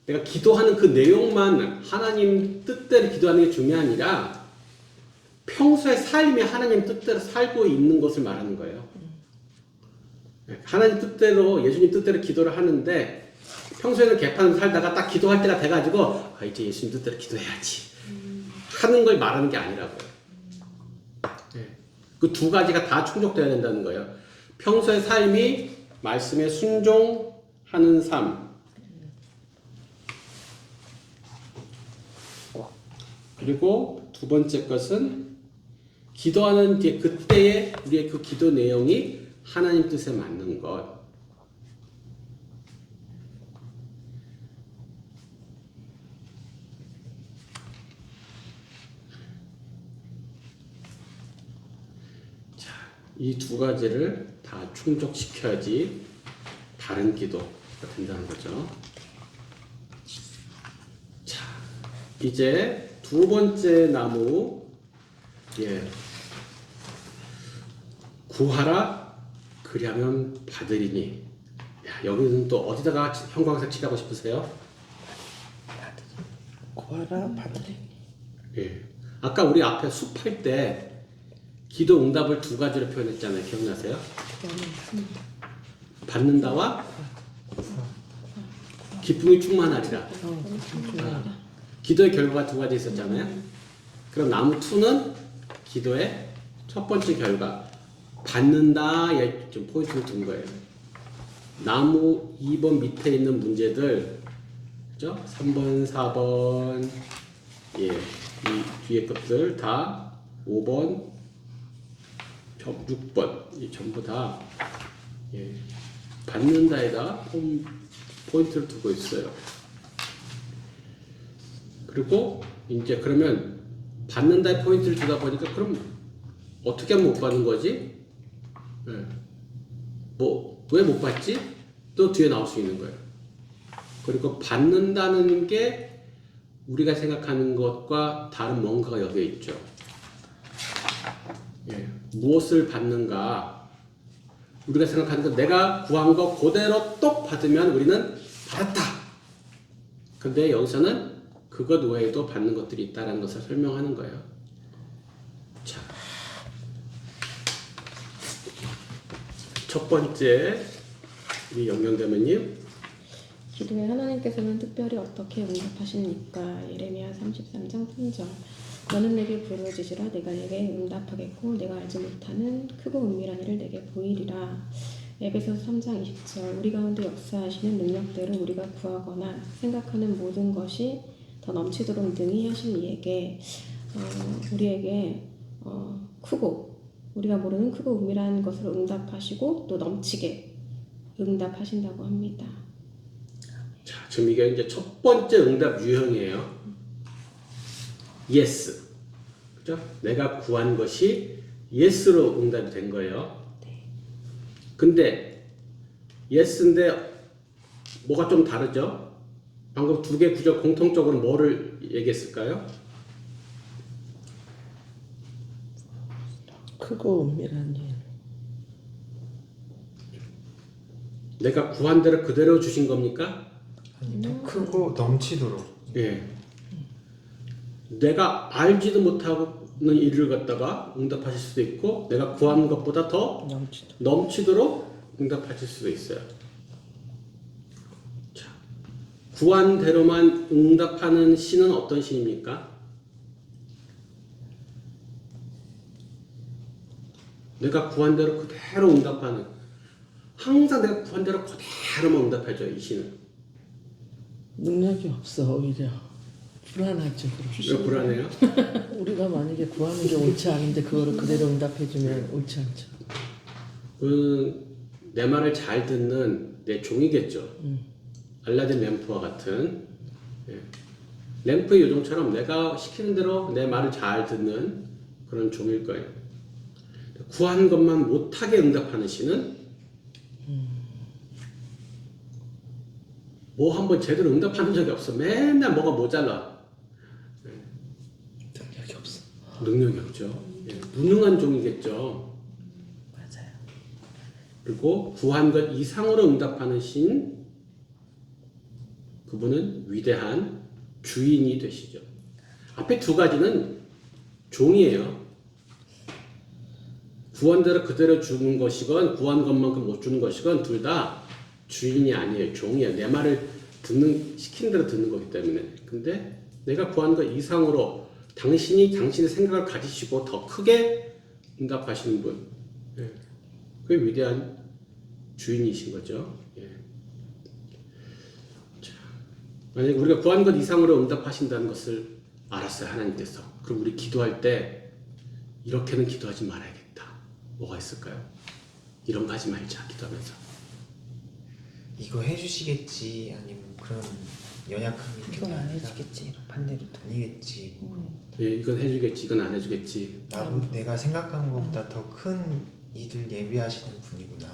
내가 기도하는 그 내용만 하나님 뜻대로 기도하는 게 중요한 게 아니라 평소의 삶이 하나님 뜻대로 살고 있는 것을 말하는 거예요. 하나님 뜻대로 예수님 뜻대로 기도를 하는데 평소에는 개판으로 살다가 딱 기도할 때가 돼가지고 이제 예수님 뜻대로 기도해야지 하는 걸 말하는 게 아니라고요. 그 두 가지가 다 충족돼야 된다는 거예요. 평소의 삶이 말씀에 순종하는 삶. 그리고 두 번째 것은 기도하는 이제 그때의 우리의 그 기도 내용이 하나님 뜻에 맞는 것. 이 두 가지를 다 충족시켜야지 바른 기도가 된다는 거죠. 자, 이제 두 번째 나무, 구하라 그리하면 받으리니. 여기는 또 어디다가 형광색 칠하고 싶으세요? 구하라 받으리. 아까 우리 앞에 숲할 때 기도 응답을 두 가지로 표현했잖아요. 기억나세요? 받는다와 기쁨이 충만하리라. 기도의 결과가 두 가지 있었잖아요. 그럼 나무 2는 기도의 첫 번째 결과 받는다에 좀 포인트를 둔 거예요. 나무 2번 밑에 있는 문제들, 그죠? 3번, 4번, 이 뒤에 것들 다 5번, 6번 이 전부 다 받는다에다 포인트를 두고 있어요. 그리고 이제 그러면 받는다에 포인트를 주다 보니까 그럼 어떻게 하면 못 받는 거지? 뭐 왜 못 받지? 또 뒤에 나올 수 있는 거예요. 그리고 받는다는 게 우리가 생각하는 것과 다른 뭔가가 여기에 있죠. 무엇을 받는가? 우리가 생각하는 것, 내가 구한 거 그대로 똑 받으면 우리는 받았다. 근데 여기서는 그것 외에도 받는 것들이 있다는 것을 설명하는 거예요. 자, 첫 번째 우리 영경대모님. 기도에 하나님께서는 특별히 어떻게 응답하십니까? 예레미야 33장 3절. 너는 내게 부르짖으라 내가 내게 응답하겠고 내가 알지 못하는 크고 은밀한 일을 내게 보이리라. 에베소서 3장 20절. 우리 가운데 역사하시는 능력대로 우리가 구하거나 생각하는 모든 것이 더 넘치도록 능히 하신 이에게 우리에게 크고 우리가 모르는 크고 은밀한 것을 응답하시고 또 넘치게 응답하신다고 합니다. 자, 지금 이게 이제 첫 번째 응답 유형이에요. yes. 그죠? 내가 구한 것이 yes로 응답이 된 거예요. 근데 yes인데 뭐가 좀 다르죠? 방금 두 개 구절 공통적으로 뭐를 얘기했을까요? 크고 은밀한 일. 내가 구한 대로 그대로 주신 겁니까? 아니, 더 크고 넘치도록. 예. 내가 알지도 못하는 일을 갖다가 응답하실 수도 있고 내가 구한 것보다 더 넘치도록 응답하실 수도 있어요. 자, 구한 대로만 응답하는 신은 어떤 신입니까? 내가 구한 대로 그대로 응답하는, 항상 내가 구한 대로 그대로만 응답해줘 이 신은. 능력이 없어 오히려 불안하죠. 왜 불안해요? 우리가 만약에 구하는 게 옳지 않은데 그거를 그대로 응답해주면 옳지 않죠. 내 말을 잘 듣는 내 종이겠죠. 알라딘 램프와 같은. 예. 램프의 요정처럼 내가 시키는 대로 내 말을 잘 듣는 그런 종일 거예요. 구한 것만 못하게 응답하는 신은 뭐 한번 제대로 응답하는 적이 없어. 맨날 뭐가 모자라. 능력이 없어. 능력이 없죠. 예. 무능한 종이겠죠. 맞아요. 그리고 구한 것 이상으로 응답하는 신, 그분은 위대한 주인이 되시죠. 앞에 두 가지는 종이에요. 구한 대로 그대로 주는 것이건 구한 것만큼 못 주는 것이건 둘 다 주인이 아니에요. 종이에요. 내 말을 시킨 대로 듣는 거기 때문에. 근데 내가 구한 것 이상으로 당신이 당신의 생각을 가지시고 더 크게 응답하시는 분. 예. 그게 위대한 주인이신 거죠. 예. 자, 만약에 우리가 구한 것 이상으로 응답하신다는 것을 알았어요. 하나님께서. 그럼 우리 기도할 때 이렇게는 기도하지 말아야겠다. 뭐가 있을까요? 이런 거 하지 말자. 기도하면서. 이거 해주시겠지 아니면 그런 연약함이 이건 안 해주겠지. 반대로 또. 아니겠지. 예, 이건 해주겠지. 이건 안 해주겠지. 내가 생각한 것보다 더 큰 일을 예비하시는 분이구나.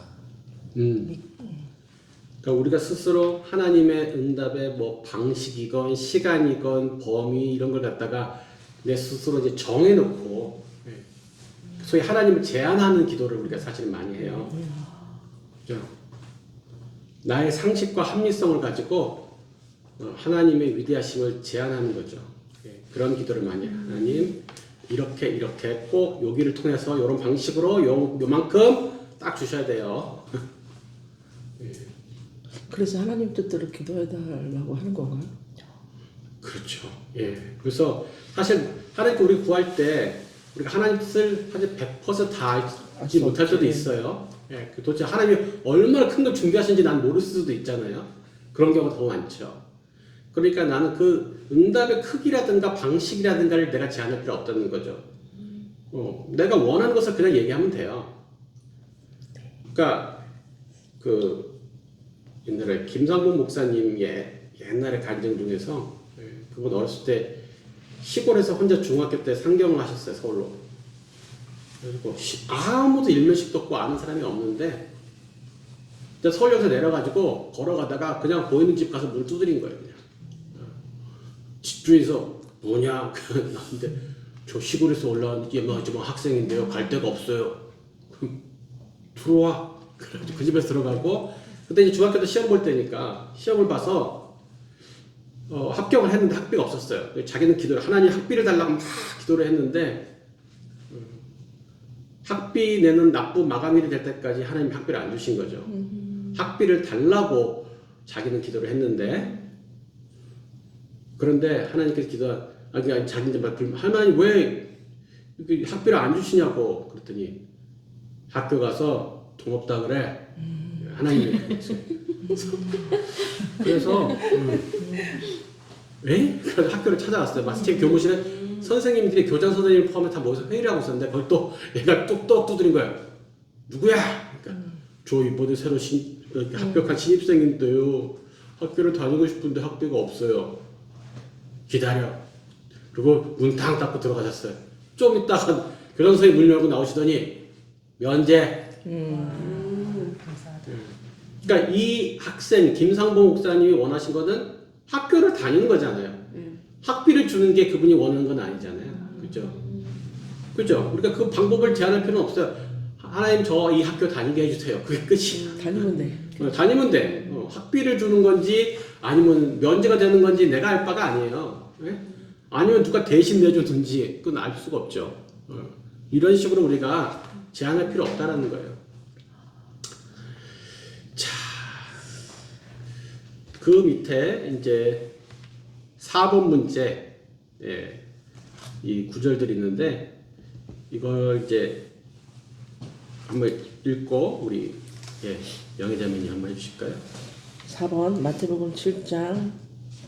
그러니까 우리가 스스로 하나님의 응답의 뭐 방식이건 시간이건 범위 이런 걸 갖다가 내 스스로 이제 정해놓고, 예. 소위 하나님을 제한하는 기도를 우리가 사실 많이 해요. 그죠? 나의 상식과 합리성을 가지고 하나님의 위대하심을 제한하는 거죠. 예. 그런 기도를 많이 해요. 하나님 이렇게 꼭 여기를 통해서 이런 방식으로 요만큼 딱 주셔야 돼요. 그래서 하나님 뜻대로 기도해달라고 하는 건가요? 그렇죠. 예. 그래서 사실 하나님께 우리 구할 때 우리가 하나님 뜻을 사실 100%다 알지 못할 수도 있어요. 예. 도대체 하나님이 얼마나 큰 걸 준비하신지 난 모를 수도 있잖아요. 그런 경우가 더 많죠. 그러니까 나는 그 응답의 크기라든가 방식이라든가를 내가 제한할 필요 없다는 거죠. 내가 원하는 것을 그냥 얘기하면 돼요. 그러니까 그 옛날에 김상곤 목사님의 옛날에 간증 중에서, 그분 어렸을 때 시골에서 혼자 중학교 때 상경을 하셨어요. 서울로. 그리고 아무도 일면식도 없고 아는 사람이 없는데 서울역에서 내려가지고 걸어가다가 그냥 보이는 집 가서 문 두드린 거예요. 그냥. 집주인에서 뭐냐? 나한테 저 시골에서 올라온 뭐 학생인데요. 갈 데가 없어요. 그럼 들어와. 그래가지고 그 집에서 들어가고, 그때 이제 중학교 때 시험 볼 때니까 시험을 봐서 합격을 했는데 학비가 없었어요. 자기는 기도를, 하나님 학비를 달라고 막 기도를 했는데 학비 내는 납부 마감일이 될 때까지 하나님 학비를 안 주신 거죠. 학비를 달라고 자기는 기도를 했는데, 그런데 하나님께서 그러니까 자기는 하나님 왜 학비를 안 주시냐고 그랬더니 학교 가서 돈 없다 그래. 하나님이 그래서 그래서 학교를 찾아갔어요. 마스팅 교무실에 선생님들이 교장 선생님 포함해 다 모여서 회의를 하고 있었는데 거기 또 얘가 뚝뚝 두드린 거예요. 누구야? 그러니까 저 이번에 새로 합격한 신입생인데요. 학교를 다니고 싶은데 학비가 없어요. 기다려. 그리고 문 탕 닫고 들어가셨어요. 좀 있다가 교장 선생님 문 열고 나오시더니 면제. 그러니까 이 학생 김상봉 목사님이 원하신 거는 학교를 다니는 거잖아요. 학비를 주는 게 그분이 원하는 건 아니잖아요. 그죠? 그죠? 우리가 그 방법을 제한할 필요는 없어요. 하나님 저 이 학교 다니게 해주세요. 그게 끝이야. 다니면 돼. 다니면 돼. 학비를 주는 건지 아니면 면제가 되는 건지 내가 알 바가 아니에요. 예? 아니면 누가 대신 내주든지 그건 알 수가 없죠. 이런 식으로 우리가 제한할 필요 없다라는 거예요. 자, 그 밑에 이제 4번 문제, 이 구절들이 있는데 이걸 이제 한번 읽고 우리 영애자매님 한번 해주실까요? 4번 마태복음 7장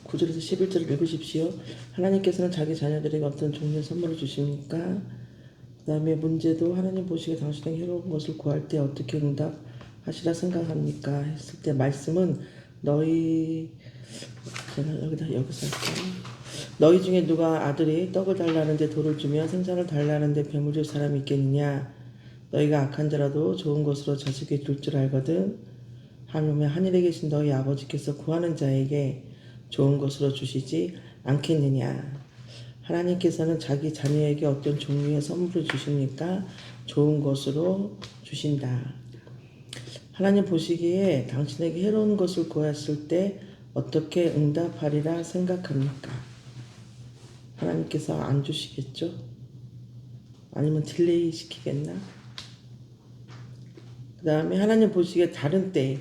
9절에서 11절을 읽으십시오. 하나님께서는 자기 자녀들에게 어떤 종류의 선물을 주십니까? 그 다음에 문제도 하나님 보시기에 당신에게 해로운 것을 구할 때 어떻게 응답하시라 생각합니까? 했을 때 말씀은 제가 여기서 할게요. 너희 중에 누가 아들이 떡을 달라는데 돌을 주며 생선을 달라는데 뱀을 줄 사람이 있겠느냐? 너희가 악한 자라도 좋은 것으로 자식에게 줄 줄 알거든. 하물며 하늘에 계신 너희 아버지께서 구하는 자에게 좋은 것으로 주시지 않겠느냐. 하나님께서는 자기 자녀에게 어떤 종류의 선물을 주십니까? 좋은 것으로 주신다. 하나님 보시기에 당신에게 해로운 것을 구했을 때 어떻게 응답하리라 생각합니까? 하나님께서 안 주시겠죠? 아니면 딜레이 시키겠나? 그 다음에 하나님 보시기에 다른 때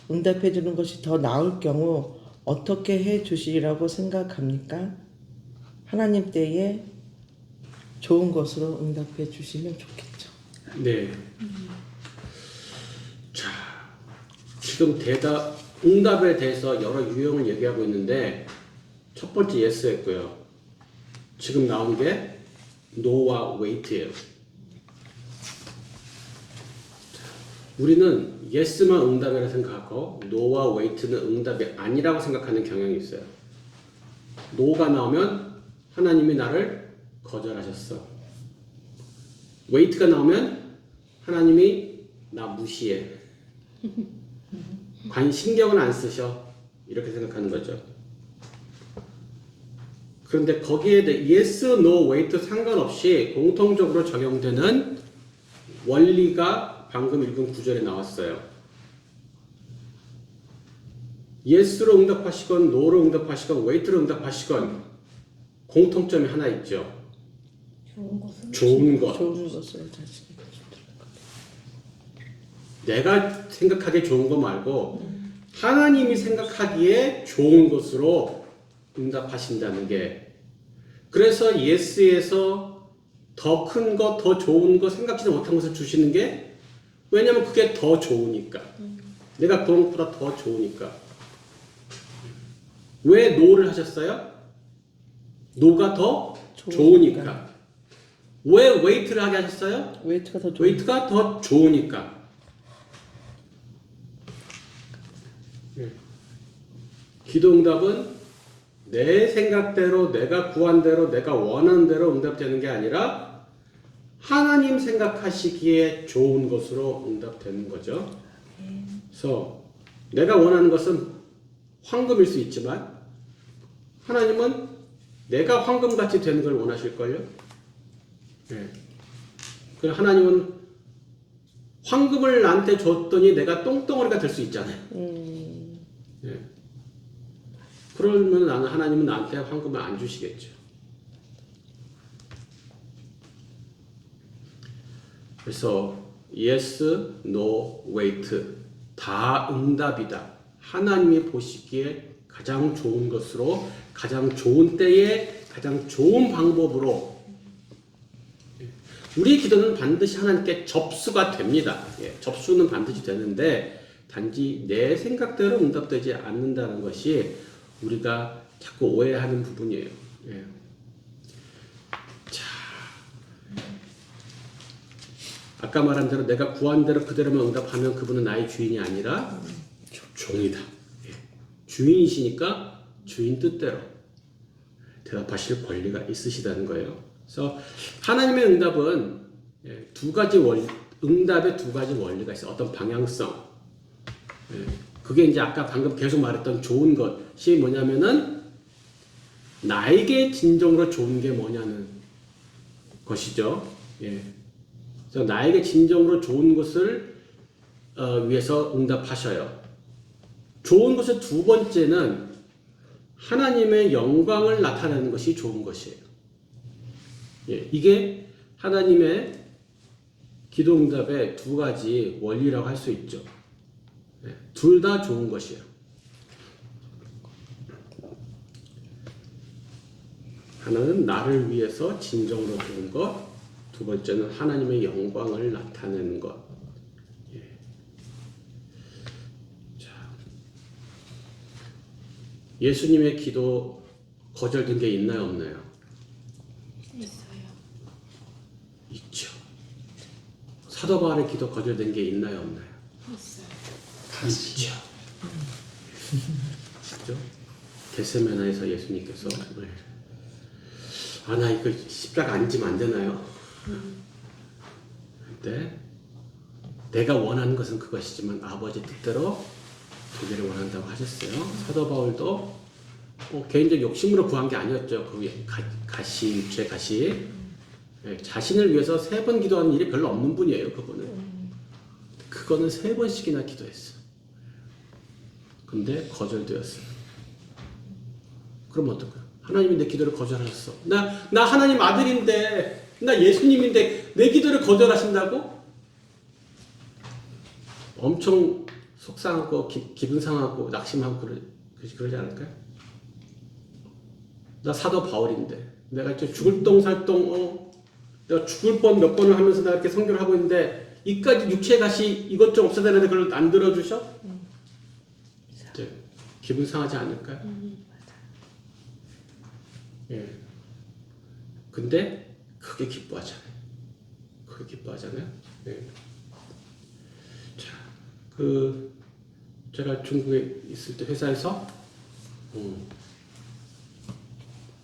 응답해 주는 것이 더 나을 경우 어떻게 해 주시리라고 생각합니까? 하나님 때에 좋은 것으로 응답해 주시면 좋겠죠. 네. 자, 지금 응답에 대해서 여러 유형을 얘기하고 있는데 첫 번째 예스였고요. 지금 나온 게 no와 wait예요. 우리는 yes만 응답이라 생각하고 no와 wait는 응답이 아니라고 생각하는 경향이 있어요. no가 나오면 하나님이 나를 거절하셨어. wait가 나오면 하나님이 나 무시해. 신경은 안 쓰셔. 이렇게 생각하는 거죠. 그런데 거기에 대해 yes, no, wait 상관없이 공통적으로 적용되는 원리가 방금 읽은 구절에 나왔어요. yes로 응답하시건 no로 응답하시건 wait로 응답하시건 공통점이 하나 있죠. 좋은 것. 좋은 것으로 자식에게 내가 생각하기에 좋은 거 말고 하나님이 생각하기에 좋은 것으로 응답하신다는 게, 그래서 예스에서 더 큰 거, 더 좋은 거, 생각지도 못한 것을 주시는 게, 왜냐면 그게 더 좋으니까. 내가 그런 것보다 더 좋으니까. 왜 노를 하셨어요? 노가 더 좋으니까. 왜 웨이트를 하게 하셨어요? 웨이트가 더 좋으니까. 기도응답은 내 생각대로, 내가 구한 대로, 내가 원하는 대로 응답되는 게 아니라 하나님 생각하시기에 좋은 것으로 응답되는 거죠. 그래서 내가 원하는 것은 황금일 수 있지만 하나님은 내가 황금같이 되는 걸 원하실걸요. 네. 그래서 하나님은 황금을 나한테 줬더니 내가 똥덩어리가 될 수 있잖아요. 네. 그러면 하나님은 나한테 황금을 안 주시겠죠. 그래서 yes, no, wait 다 응답이다. 하나님이 보시기에 가장 좋은 것으로, 가장 좋은 때에, 가장 좋은 방법으로. 우리 기도는 반드시 하나님께 접수가 됩니다. 접수는 반드시 되는데 단지 내 생각대로 응답되지 않는다는 것이 우리가 자꾸 오해하는 부분이에요. 자, 아까 말한 대로 내가 구한 대로 그대로만 응답하면 그분은 나의 주인이 아니라 종이다. 주인이시니까 주인 뜻대로 대답하실 권리가 있으시다는 거예요. 그래서 하나님의 응답은 응답에 두 가지 원리가 있어요. 어떤 방향성. 그게 이제 아까 방금 계속 말했던 좋은 것이 뭐냐면은 나에게 진정으로 좋은 게 뭐냐는 것이죠. 그래서 나에게 진정으로 좋은 것을 위해서 응답하셔요. 좋은 것의 두 번째는 하나님의 영광을 나타내는 것이 좋은 것이에요. 이게 하나님의 기도응답의 두 가지 원리라고 할 수 있죠. 둘 다 좋은 것이에요. 하나는 나를 위해서 진정으로 좋은 것, 두 번째는 하나님의 영광을 나타내는 것. 예수님의 기도 거절된 게 있나요, 없나요? 있어요. 있죠. 사도 바울의 기도 거절된 게 있나요, 없나요? 있어요. 있죠. 그죠? 겟세마네에서 예수님께서 나 이거 십자가 안 지면 안 되나요? 근데 내가 원하는 것은 그것이지만 아버지 뜻대로 되기를 원한다고 하셨어요. 사도 바울도 개인적 욕심으로 구한 게 아니었죠. 그 가시, 육체 가시. 자신을 위해서 3번 기도하는 일이 별로 없는 분이에요. 그거는 3번씩이나 기도했어. 근데 거절되었어요. 그럼 어떨까요? 하나님이 내 기도를 거절하셨어. 나 하나님 아들인데, 나 예수님인데 내 기도를 거절하신다고? 엄청 속상하고 기분 상하고 낙심하고 그러지 않을까요? 나 사도 바울인데 내가 이제 죽을 똥살똥 내가 죽을 뻔 몇 번을 하면서 내가 이렇게 선교를 하고 있는데 이까지 육체의 가시 이것 좀 없어야 되는데 그걸 안 들어주셔? 이제 기분 상하지 않을까요? 예. 근데 크게 기뻐하잖아요. 예. 자, 제가 중국에 있을 때 회사에서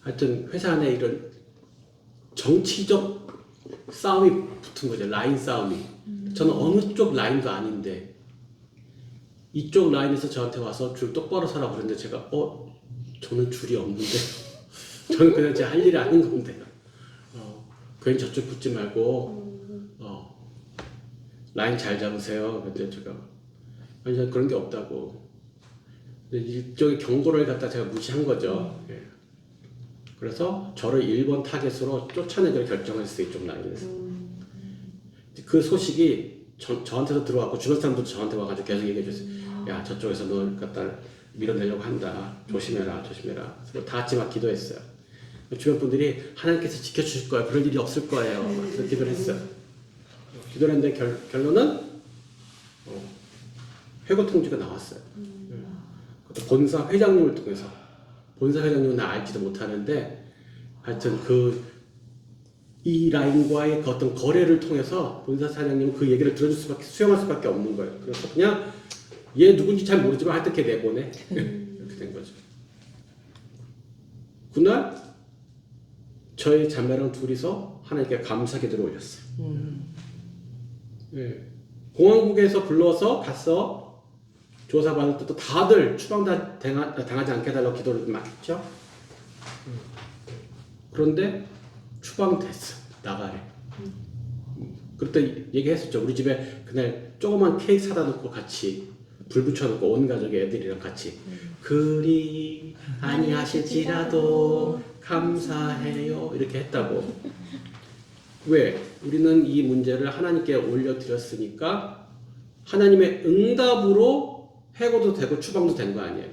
하여튼 회사 안에 이런 정치적 싸움이 붙은 거죠. 라인 싸움이. 저는 어느 쪽 라인도 아닌데 이쪽 라인에서 저한테 와서 줄 똑바로 서라고 그랬는데 제가 저는 줄이 없는데 저는 그냥 제 할 일이 아닌 건데 괜히 저쪽 붙지 말고 라인 잘 잡으세요. 근데 제가 아니 저는 그런 게 없다고. 근데 일종의 경고를 갖다 제가 무시한 거죠. 예. 그래서 저를 1번 타겟으로 쫓아내기로 결정했어요. 이쪽 라인에서. 그 소식이 저한테도 들어왔고 주변 사람도 저한테 와가지고 계속 얘기해 줬어요. 야 저쪽에서 널 갖다 밀어내려고 한다. 조심해라. 그래서 다 같이 막 기도했어요. 주변 분들이 하나님께서 지켜주실 거야. 그럴 일이 없을 거예요. 그래서 기도를 했어요. 기도를 했는데 결론은 회고 통지가 나왔어요. 그것도 본사 회장님을 통해서. 본사 회장님은 나 알지도 못하는데 하여튼 이 라인과의 그 어떤 거래를 통해서 본사 사장님은 그 얘기를 수용할 수밖에 없는 거예요. 그래서 그냥 얘 누군지 잘 모르지만 하여튼 걔 내보내. 이렇게 된 거죠. 그날 저희 자매랑 둘이서 하나님께 감사 기도를 올렸어요. 예. 공항국에서 불러서 가서 조사받을 때도 다들 추방 당하지 않게 해달라고 기도를 막 했죠. 그런데 추방됐어. 나가래. 그때 얘기했었죠. 우리 집에 그날 조그만 케이크 사다 놓고 같이 불 붙여놓고 온 가족의 애들이랑 같이 그리 아니하실지라도 감사해요 이렇게 했다고. 왜? 우리는 이 문제를 하나님께 올려드렸으니까 하나님의 응답으로 해고도 되고 추방도 된 거 아니에요.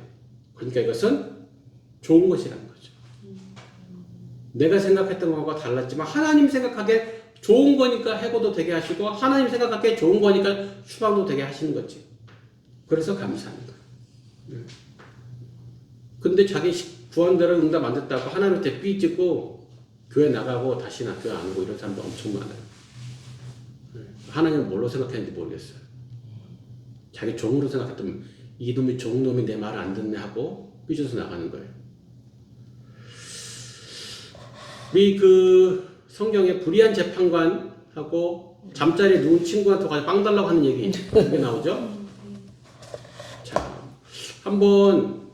그러니까 이것은 좋은 것이라는 거죠. 내가 생각했던 것과 달랐지만 하나님 생각하기에 좋은 거니까 해고도 되게 하시고 하나님 생각하기에 좋은 거니까 추방도 되게 하시는 거지. 그래서 감사하는 거예요. 근데 자기 구한대로 응답 안 됐다고 하나님한테 삐지고 교회 나가고 다시는 교회 안 오고 이런 사람도 엄청 많아요. 하나님은 뭘로 생각했는지 모르겠어요. 자기 종으로 생각했더니 이놈이 종놈이 내 말을 안 듣네 하고 삐져서 나가는 거예요. 우리 성경에 불의한 재판관하고 잠자리에 누운 친구한테 가서 빵 달라고 하는 얘기 그게 나오죠. 자, 한번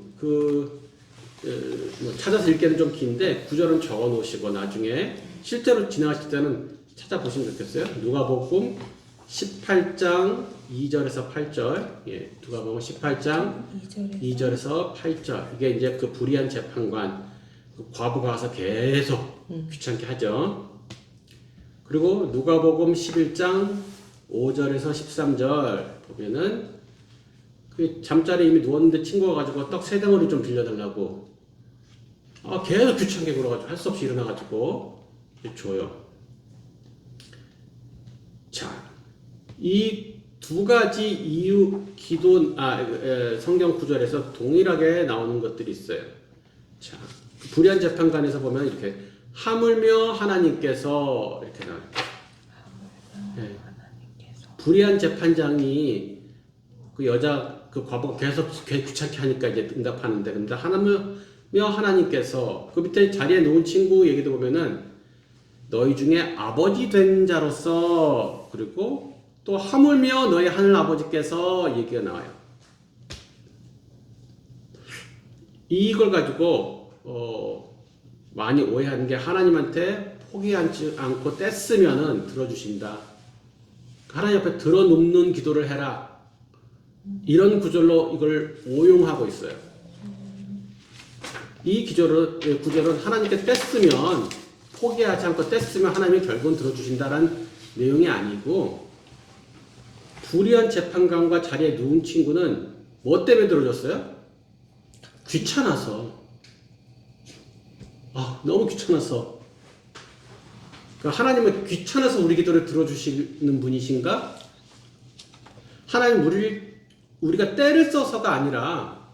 찾아서 읽기는 좀 긴데 구절은 적어 놓으시고 나중에 실제로 지나가실 때는 찾아보시면 좋겠어요. 누가복음 18장 2절에서 8절. 예, 누가복음 18장 2절에서 8절. 이게 이제 그 불의한 재판관 과부가 와서 계속 귀찮게 하죠. 그리고 누가복음 11장 5절에서 13절 보면은 그 잠자리에 이미 누웠는데 친구가 가지고 떡 3덩어리 좀 빌려달라고 계속 귀찮게 굴어가지고 할 수 없이 일어나가지고 줘요. 자, 이 두 가지 이유 기도 성경 구절에서 동일하게 나오는 것들이 있어요. 자, 불의한 재판관에서 보면 이렇게 하물며 하나님께서 이렇게 나와요. 예. 불의한 재판장이 그 여자 그 과부가 계속 귀찮게 하니까 이제 응답하는데 근데 하물며 하나님께서 그 밑에 자리에 놓은 친구 얘기도 보면은 너희 중에 아버지 된 자로서 그리고 또 하물며 너희 하늘 아버지께서 얘기가 나와요. 이걸 가지고 많이 오해하는 게 하나님한테 포기하지 않고 뗐으면은 들어주신다. 하나님 앞에 들어눕는 기도를 해라. 이런 구절로 이걸 오용하고 있어요. 이 구절은 하나님께 뗐으면 포기하지 않고 뗐으면 하나님이 결국은 들어주신다라는 내용이 아니고 불의한 재판관과 자리에 누운 친구는 뭐 때문에 들어줬어요? 귀찮아서. 너무 귀찮아서. 그러니까 하나님은 귀찮아서 우리 기도를 들어주시는 분이신가? 하나님 우리가 때를 써서가 아니라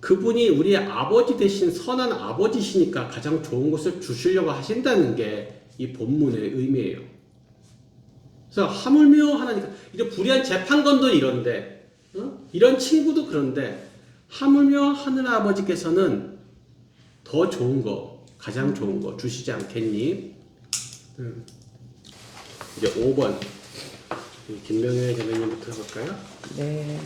그분이 우리의 아버지 대신 선한 아버지시니까 가장 좋은 것을 주시려고 하신다는 게 이 본문의 의미예요. 그래서 하물며 하나님, 이제 불의한 재판관도 이런데, 이런 친구도 그런데 하물며 하늘 아버지께서는 더 좋은 거, 가장 좋은 거 주시지 않겠니? 이제 5번 김명애 대변인부터 해볼까요? 네.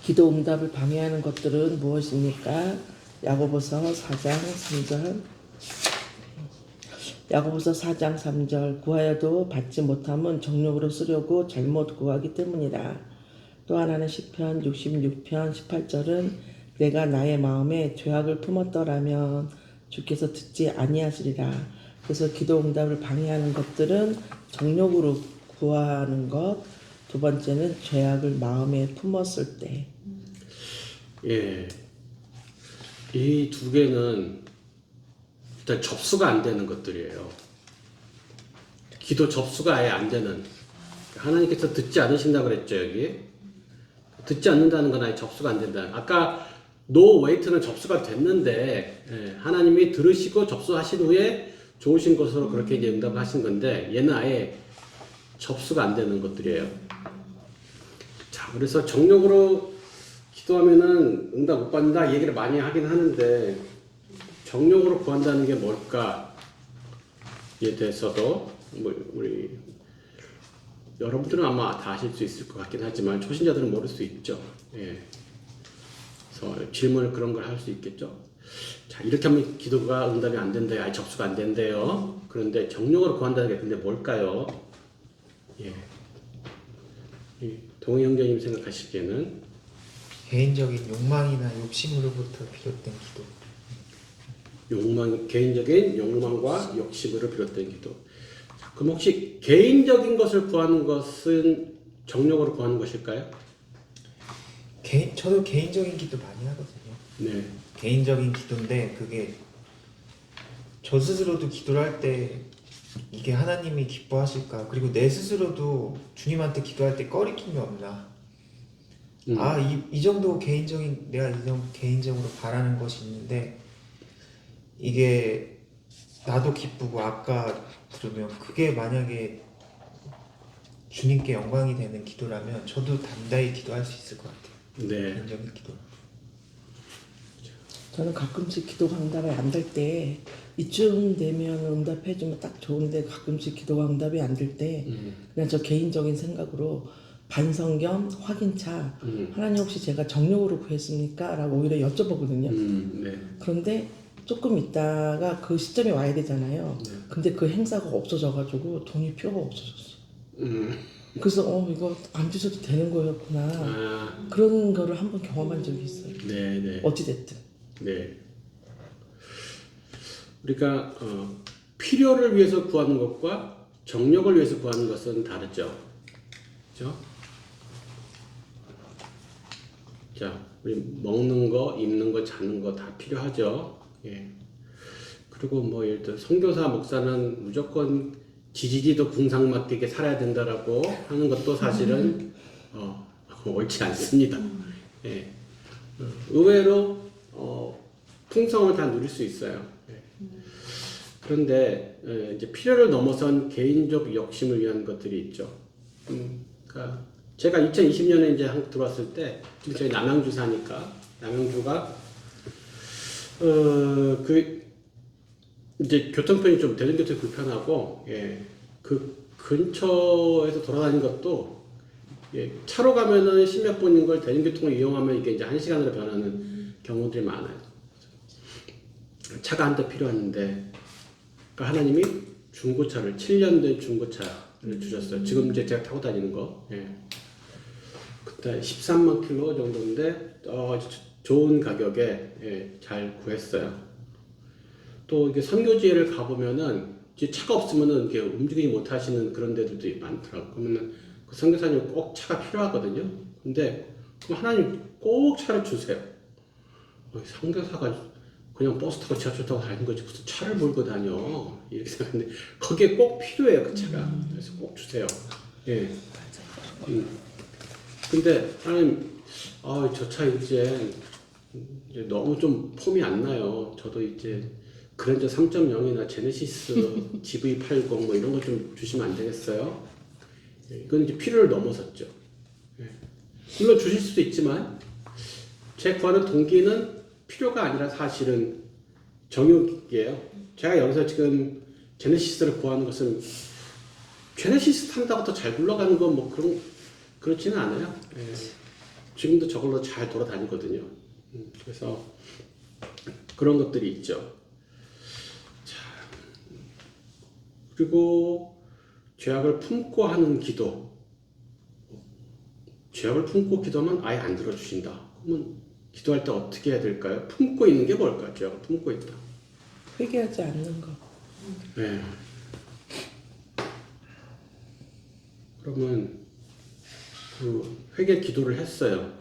기도 응답을 방해하는 것들은 무엇입니까? 야고보서 4장 3절. 야고보서 4장 3절. 구하여도 받지 못함은 정욕으로 쓰려고 잘못 구하기 때문이라. 또 하나는 시편 66편 18절은 내가 나의 마음에 죄악을 품었더라면 주께서 듣지 아니하시리라. 그래서 기도 응답을 방해하는 것들은 정욕으로 구하는 것. 두 번째는 죄악을 마음에 품었을 때. 예. 이 두 개는 일단 접수가 안 되는 것들이에요. 기도 접수가 아예 안 되는. 하나님께서 듣지 않으신다고 그랬죠, 여기. 듣지 않는다는 건 아예 접수가 안 된다. 아까 노 웨이트는 접수가 됐는데, 하나님이 들으시고 접수하신 후에 좋으신 것으로 그렇게 이제 응답을 하신 건데, 얘는 아예 접수가 안 되는 것들이에요. 자, 그래서 정욕으로 기도하면은 응답 못 받는다 얘기를 많이 하긴 하는데 정욕으로 구한다는 게 뭘까에 대해서도 우리 여러분들은 아마 다 아실 수 있을 것 같긴 하지만 초신자들은 모를 수 있죠. 예. 그래서 질문을 그런 걸 할 수 있겠죠. 자, 이렇게 하면 기도가 응답이 안 된대요. 아예 접수가 안 된대요. 그런데 정욕으로 구한다는 게 근데 뭘까요? 예. 동희 형제님 생각하시기에는 개인적인 욕망이나 욕심으로부터 비롯된 기도. 개인적인 욕망과 욕심으로 비롯된 기도. 자, 그럼 혹시 개인적인 것을 구하는 것은 정욕으로 구하는 것일까요? 저도 개인적인 기도 많이 하거든요. 네. 개인적인 기도인데 그게 저 스스로도 기도를 할 때 이게 하나님이 기뻐하실까? 그리고 내 스스로도 주님한테 기도할 때 꺼리낌이 없나? 이 정도 내가 이 정도 개인적으로 바라는 것이 있는데 이게 나도 기쁘고 아까 들으면 그게 만약에 주님께 영광이 되는 기도라면 저도 담대히 기도할 수 있을 것 같아요. 네. 개인적인 기도. 저는 가끔씩 기도가 응답이 안 될 때 이쯤 되면 응답해주면 딱 좋은데 가끔씩 기도가 응답이 안 될 때 그냥 저 개인적인 생각으로 반성 겸 확인차 하나님 혹시 제가 정욕으로 구했습니까? 라고 오히려 여쭤보거든요. 네. 그런데 조금 있다가 그 시점이 와야 되잖아요. 근데 그 행사가 없어져가지고 돈이 필요가 없어졌어. 그래서 이거 안 주셔도 되는 거였구나. 그런 거를 한번 경험한 적이 있어요. 네. 어찌됐든. 네. 우리가 필요를 위해서 구하는 것과 정욕을 위해서 구하는 것은 다르죠. 그렇죠? 자, 우리 먹는 거, 입는 거, 자는 거 다 필요하죠. 예. 그리고 뭐 예를 들어 선교사, 목사는 무조건 지지지도 궁상맞게 살아야 된다라고 하는 것도 사실은 옳지 않습니다. 예. 의외로 풍성을 다 누릴 수 있어요. 예. 그런데 이제 필요를 넘어선 개인적 욕심을 위한 것들이 있죠. 그러니까 제가 2020년에 이제 한국 들어왔을 때 지금 저희 남양주 사니까 남양주가 그 이제 교통편이 좀 대중교통이 불편하고 예, 그 근처에서 돌아다니는 것도 예, 차로 가면은 10몇 분인 걸 대중교통을 이용하면 이게 이제 1시간으로 변하는 경우들이 많아요. 차가 한 대 필요한데 그러니까 하나님이 중고차를 7년 된 중고차를 주셨어요. 지금 이제 제가 타고 다니는 거. 예. 그때 13만 킬로 정도인데 좋은 가격에 예, 잘 구했어요. 또 이게 선교지를 가보면은 이제 차가 없으면은 이렇게 움직이지 못하시는 그런 데들도 많더라고요. 그러면은 그 선교사님 꼭 차가 필요하거든요. 근데 그럼 하나님 꼭 차를 주세요. 선교사가 그냥 버스 타고 지하철 타고 다니는 거지 무슨 차를 몰고 다녀 이렇게 생각했는데 거기에 꼭 필요해요 그 차가. 그래서 꼭 주세요. 예. 근데 하나님 저 차 이제 너무 좀 폼이 안 나요. 저도 이제 그랜저 3.0이나 제네시스 GV80 뭐 이런 거 좀 주시면 안 되겠어요? 예, 이건 이제 필요를 넘어섰죠. 예. 물론 주실 수도 있지만 제 구하는 동기는 필요가 아니라 사실은 정욕이에요. 제가 여기서 지금 제네시스를 구하는 것은 제네시스 탄다고 더 잘 굴러가는 건 뭐 그렇지는 않아요. 예. 지금도 저걸로 잘 돌아다니거든요. 그래서 그런 것들이 있죠. 그리고 죄악을 품고 하는 기도. 죄악을 품고 기도하면 아예 안 들어주신다. 그러면 기도할 때 어떻게 해야 될까요? 품고 있는 게 뭘까요? 죄악을 품고 있다. 회개하지 않는 거. 네. 그러면 그 회개 기도를 했어요.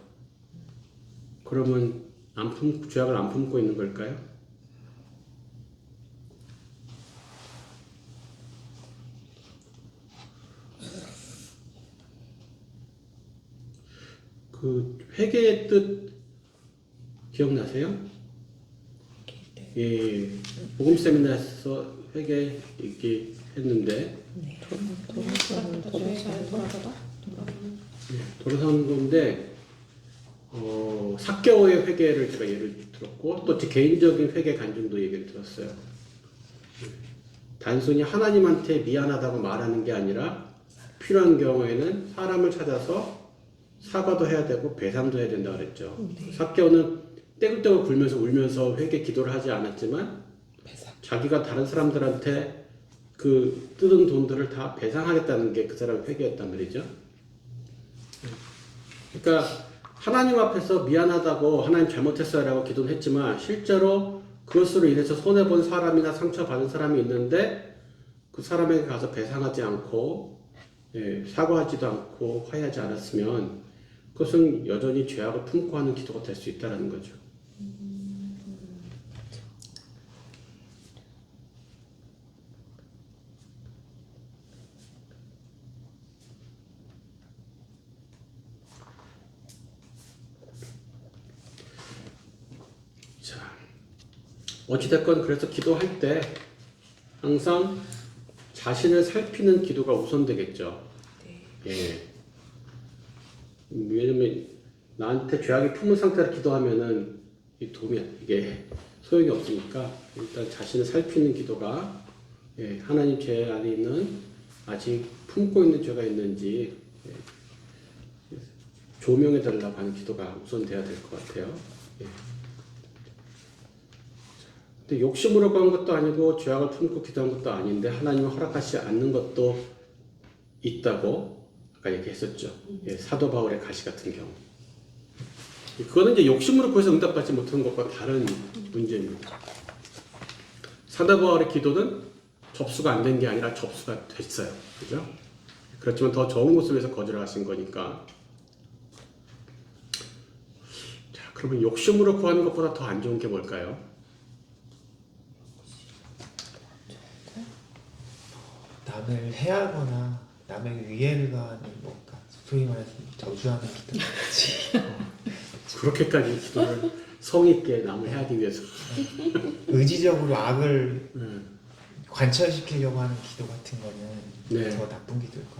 그러면 죄악을 안 품고 있는 걸까요? 그 회개의 뜻 기억나세요? 예, 복음 세미나에서 회개 얘기했는데 돌아서는 건데 삭개오의 회개를 제가 예를 들었고 또 제 개인적인 회개 간증도 얘기를 들었어요. 단순히 하나님한테 미안하다고 말하는 게 아니라 필요한 경우에는 사람을 찾아서 사과도 해야 되고 배상도 해야 된다 그랬죠. 삭개오는 떼굴떼굴 굴면서 울면서 회개 기도를 하지 않았지만 자기가 다른 사람들한테 그 뜯은 돈들을 다 배상하겠다는 게 그 사람의 회개였단 말이죠. 그러니까 하나님 앞에서 미안하다고 하나님 잘못했어요 라고 기도는 했지만 실제로 그것으로 인해서 손해본 사람이나 상처받은 사람이 있는데 그 사람에게 가서 배상하지 않고 사과하지도 않고 화해하지 않았으면 그것은 여전히 죄악을 품고 하는 기도가 될 수 있다는 거죠. 자, 어찌됐건 그래서 기도할 때 항상 자신을 살피는 기도가 우선되겠죠. 예. 왜냐면 나한테 죄악이 품은 상태로 기도하면은 이게 소용이 없으니까 일단 자신을 살피는 기도가 하나님 제 안에 있는 아직 품고 있는 죄가 있는지 조명해 달라고 하는 기도가 우선돼야 될 것 같아요. 근데 욕심으로 구한 것도 아니고 죄악을 품고 기도한 것도 아닌데 하나님은 허락하지 않는 것도 있다고 아까 얘기했었죠. 사도 바울의 가시 같은 경우. 그거는 이제 욕심으로 구해서 응답받지 못한 것과 다른 문제입니다. 사도 바울의 기도는 접수가 안 된 게 아니라 접수가 됐어요. 그죠? 그렇지만 더 좋은 곳을 위해서 거절하신 거니까. 자, 그러면 욕심으로 구하는 것보다 더 안 좋은 게 뭘까요? 남을 해하거나 남에게 위해를 가하는 뭔가 소위 말해서 저주하는 기도같이 그렇게까지 기도를 성의 있게 남을 해하기 위해서. 의지적으로 악을 음. 관철시키려고 하는 기도 같은 거는 네. 더 나쁜 기도일 것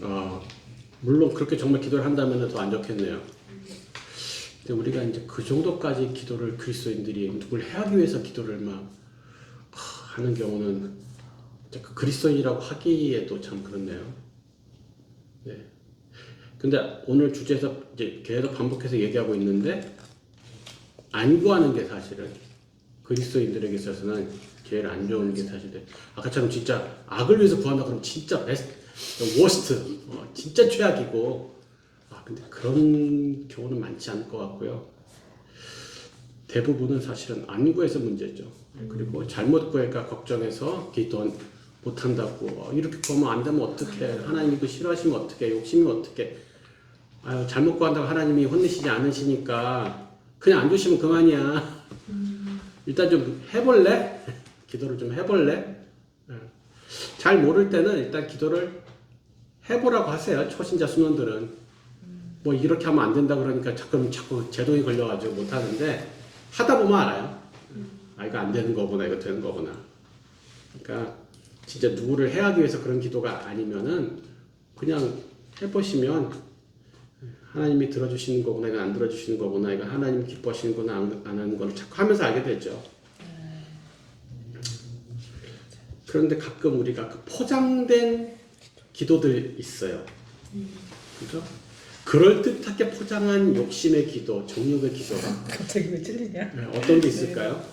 같아요. 물론 그렇게 정말 기도를 한다면 더 안 좋겠네요. 근데 우리가 이제 그 정도까지 기도를 그리스도인들이 누굴 해하기 위해서 기도를 막 하는 경우는 그 그리스도인이라고 하기에도 참 그렇네요. 네. 근데 오늘 주제에서 이제 계속 반복해서 얘기하고 있는데 안 구하는 게 사실은 그리스도인들에게 있어서는 제일 안 좋은 게 사실은 아까처럼 진짜 악을 위해서 구한다 그러면 진짜 베스트, 워스트, 진짜 최악이고 근데 그런 경우는 많지 않을 것 같고요. 대부분은 사실은 안 구해서 문제죠. 그리고 잘못 구할까 걱정해서 기도 못한다고 이렇게 구하면 안 되면 어떡해, 하나님이 그 싫어하시면 어떡해, 욕심이면 어떡해, 아유 잘못 구한다고 하나님이 혼내시지 않으시니까 그냥 안 주시면 그만이야. 일단 좀 해볼래? 기도를 좀 해볼래? 잘 모를 때는 일단 기도를 해보라고 하세요. 초신자 수능들은 뭐 이렇게 하면 안 된다 그러니까 자꾸 제동이 걸려가지고 못 하는데 하다 보면 알아요. 이거 안 되는 거구나, 이거 되는 거구나. 그러니까 진짜 누구를 해하기 위해서 그런 기도가 아니면은 그냥 해보시면 하나님이 들어주시는 거구나, 이건 안 들어주시는 거구나, 이건 하나님 기뻐하시는 거나 안 하는 거를 자꾸 하면서 알게 되죠. 그런데 가끔 우리가 그 포장된 기도들 있어요. 그죠? 그럴듯하게 포장한 욕심의 기도, 정욕의 기도가 갑자기 왜 찔리냐? 어떤 게 있을까요?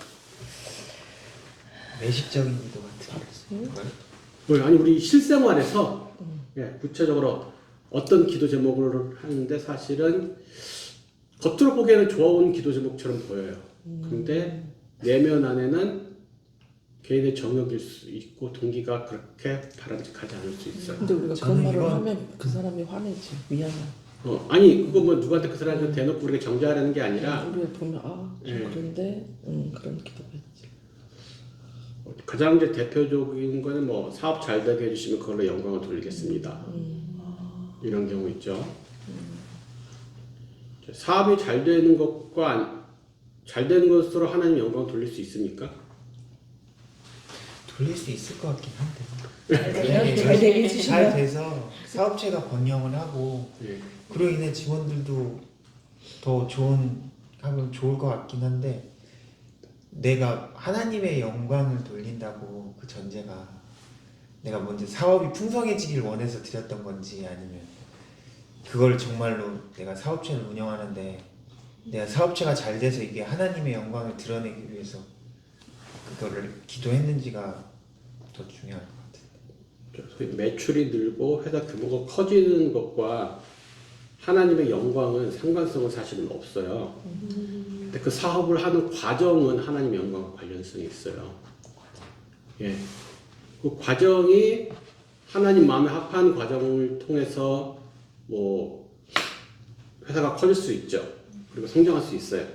매식적인 기도 같은 거. 아니 우리 실생활에서 구체적으로 어떤 기도 제목을 하는데 사실은 겉으로 보기에는 좋아온 기도 제목처럼 보여요. 근데 내면 안에는 개인의 정욕일 수 있고 동기가 그렇게 바람직하지 않을 수 있어요. 근데 우리가 그런 말을 하면 그 사람이 화내지. 미안해. 아니 그거 뭐 누구한테 그 사람한테 대놓고 우리가 정죄하려는 게 아니라 우리가 보면 좀 예. 그런데 그런 기도가 있지. 가장 이제 대표적인 거는 뭐 사업 잘 되게 해주시면 그걸로 영광을 돌리겠습니다. 이런 경우 있죠. 사업이 잘 되는 것과 잘 되는 것으로 하나님 영광을 돌릴 수 있습니까? 돌릴 수 있을 것 같긴 한데. 잘 되게 잘 해주시면 돼서 사업체가 번영을 하고 예. 그로 인해 직원들도 더 하면 좋을 것 같긴 한데 내가 하나님의 영광을 돌린다고 그 전제가 내가 먼저 사업이 풍성해지길 원해서 드렸던 건지 아니면 그걸 정말로 내가 사업체를 운영하는데 내가 사업체가 잘 돼서 이게 하나님의 영광을 드러내기 위해서 그거를 기도했는지가 더 중요할 것 같아요. 소위 매출이 늘고 회사 규모가 커지는 것과 하나님의 영광은 상관성은 사실은 없어요. 근데 그 사업을 하는 과정은 하나님의 영광과 관련성이 있어요. 예. 그 과정이 하나님 마음에 합한 과정을 통해서 뭐 회사가 커질 수 있죠. 그리고 성장할 수 있어요.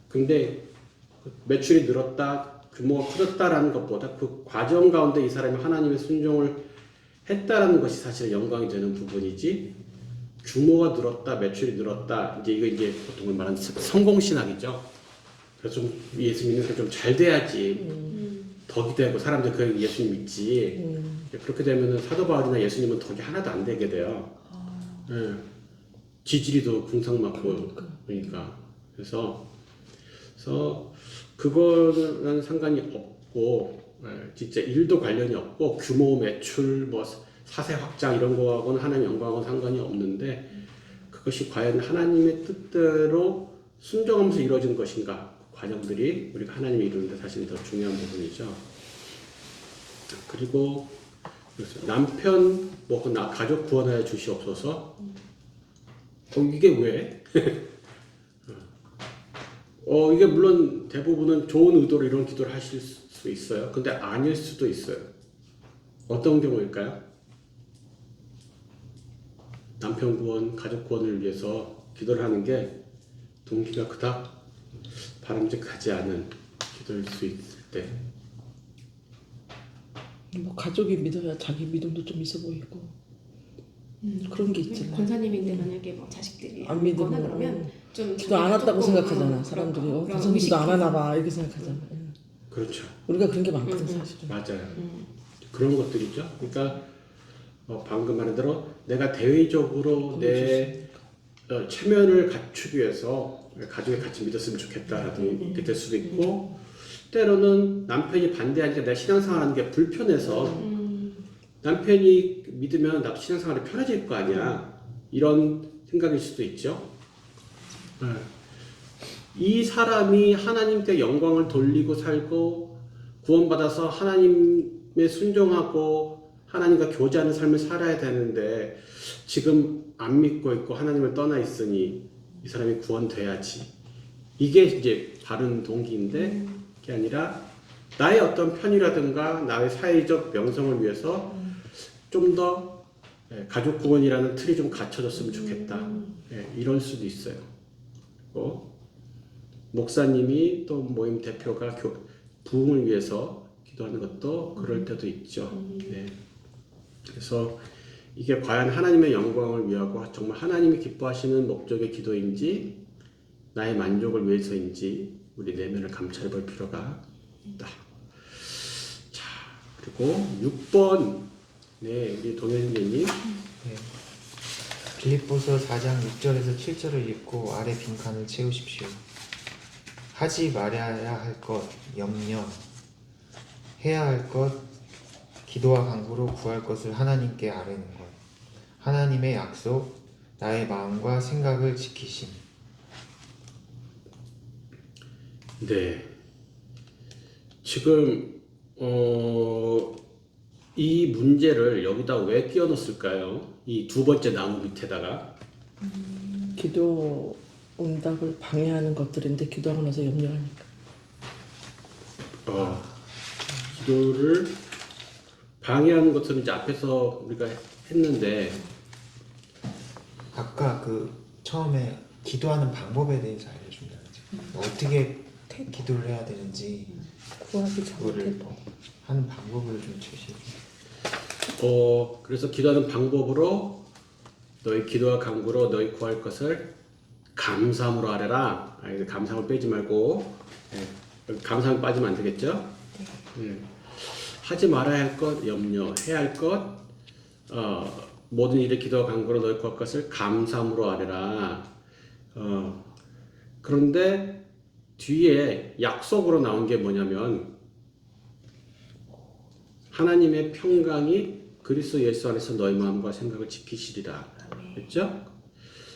근데 매출이 늘었다, 규모가 커졌다라는 것보다 그 과정 가운데 이 사람이 하나님의 순종을 했다라는 것이 사실 영광이 되는 부분이지, 규모가 늘었다, 매출이 늘었다, 이제 보통 말하는 성공신학이죠. 그래서 좀 예수 믿는 사람이 좀 잘 돼야지 덕이 되고 사람들이 그 예수님 믿지. 그렇게 되면은 사도 바울이나 예수님은 덕이 하나도 안 되게 돼요. 예. 지지리도 궁상맞고 그러니까. 그래서 그거는 상관이 없고, 진짜 일도 관련이 없고, 규모, 매출, 뭐 사세 확장 이런 거하고는 하나님 영광하고는 상관이 없는데, 그것이 과연 하나님의 뜻대로 순종하면서 이루어지는 것인가, 그 과정들이 우리가 하나님이 이루는데 사실 더 중요한 부분이죠. 그리고 남편, 가족 구원하여 주시옵소서. 이게 왜? 이게 물론 대부분은 좋은 의도로 이런 기도를 하실 수 있어요. 근데 아닐 수도 있어요. 어떤 경우일까요? 남편 구원, 가족 구원을 위해서 기도를 하는 게 동기가 그닥 바람직하지 않은 기도일 수 있을 때. 뭐 가족이 믿어야 자기 믿음도 좀 있어 보이고 그런 게 있잖아요. 권사님인데 만약에 뭐 자식들이 안 믿거나 믿으면 그러면 좀 기도 안 한다고 조금, 생각하잖아. 사람들이 권사님 기도 안 하나 봐 이렇게 생각하잖아. 그렇죠. 우리가 그런 게 많거든 사실은. 맞아요. 그런 것들이죠. 그러니까 방금 말한 대로 내가 대외적으로 내 체면을 갖추기 위해서 가족이 같이 믿었으면 좋겠다라는 게 될 수도 있고 때로는 남편이 반대하니까 내가 신앙생활하는 게 불편해서 남편이 믿으면 나도 신앙생활이 편해질 거 아니야 이런 생각일 수도 있죠. 네. 이 사람이 하나님께 영광을 돌리고 살고 구원받아서 하나님에 순종하고 하나님과 교제하는 삶을 살아야 되는데 지금 안 믿고 있고 하나님을 떠나 있으니 이 사람이 구원돼야지. 이게 이제 바른 동기인데 그게 아니라 나의 어떤 편이라든가 나의 사회적 명성을 위해서 좀 더 가족 구원이라는 틀이 좀 갖춰졌으면 좋겠다. 이럴 수도 있어요. 목사님이 또 모임 대표가 부흥을 위해서 기도하는 것도 그럴 때도 있죠. 네. 그래서 이게 과연 하나님의 영광을 위하고 정말 하나님이 기뻐하시는 목적의 기도인지 나의 만족을 위해서인지 우리 내면을 감찰해 볼 필요가 있다. 자, 그리고 6번 네, 우리 동현 선생님 네. 빌립보서 4장 6절에서 7절을 읽고 아래 빈칸을 채우십시오. 하지 말아야 할 것, 염려, 해야 할 것, 기도와 간구로 구할 것을 하나님께 아뢰는 것. 하나님의 약속, 나의 마음과 생각을 지키심. 네. 지금 이 문제를 여기다 왜 끼워 넣었을까요? 이 두 번째 나무 밑에다가 기도 응답을 방해하는 것들인데 기도하고 나서 염려하니까. 기도를 방해하는 것은 이제 앞에서 우리가 했는데 아까 그 처음에 기도하는 방법에 대해서 알려준다. 어떻게 기도를 해야 되는지 구하기 그거를 잘못해도 하는 방법을 좀 제시해. 그래서 기도하는 방법으로 너희 기도와 간구로 너희 구할 것을 감사함으로 하래라. 감사함을 빼지 말고 감사함 빠지면 안 되겠죠? 하지 말아야 할 것, 염려, 해야 할 것, 모든 일에 기도와 간구로 너희 구할 것을 감사함으로 하래라. 그런데 뒤에 약속으로 나온 게 뭐냐면 하나님의 평강이 그리스도 예수 안에서 너희 마음과 생각을 지키시리라. 그렇죠?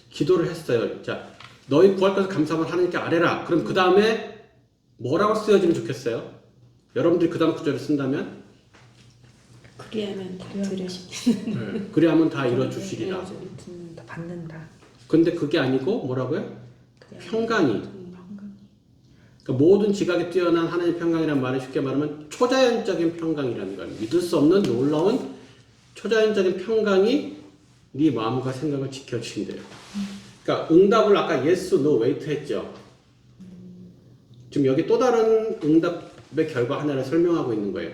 기도를 했어요. 자, 너희 구할 것을 감사함을 하나님께 아뢰라. 그럼 그 다음에 뭐라고 쓰여지면 좋겠어요? 여러분들이 그 다음 구절을 쓴다면? 그리하면 다 들으시겠네. 그리하면 다 이뤄주시리라. 듣는다, 받는다. 근데 그게 아니고 뭐라고요? 평강이. 그러니까 모든 지각에 뛰어난 하나님의 평강이라는 말을 쉽게 말하면 초자연적인 평강이라는 거예요. 믿을 수 없는 놀라운 초자연적인 평강이 네 마음과 생각을 지켜주신대요. 그러니까 응답을 아까 yes, no, wait 했죠. 지금 여기 또 다른 응답의 결과 하나를 설명하고 있는 거예요.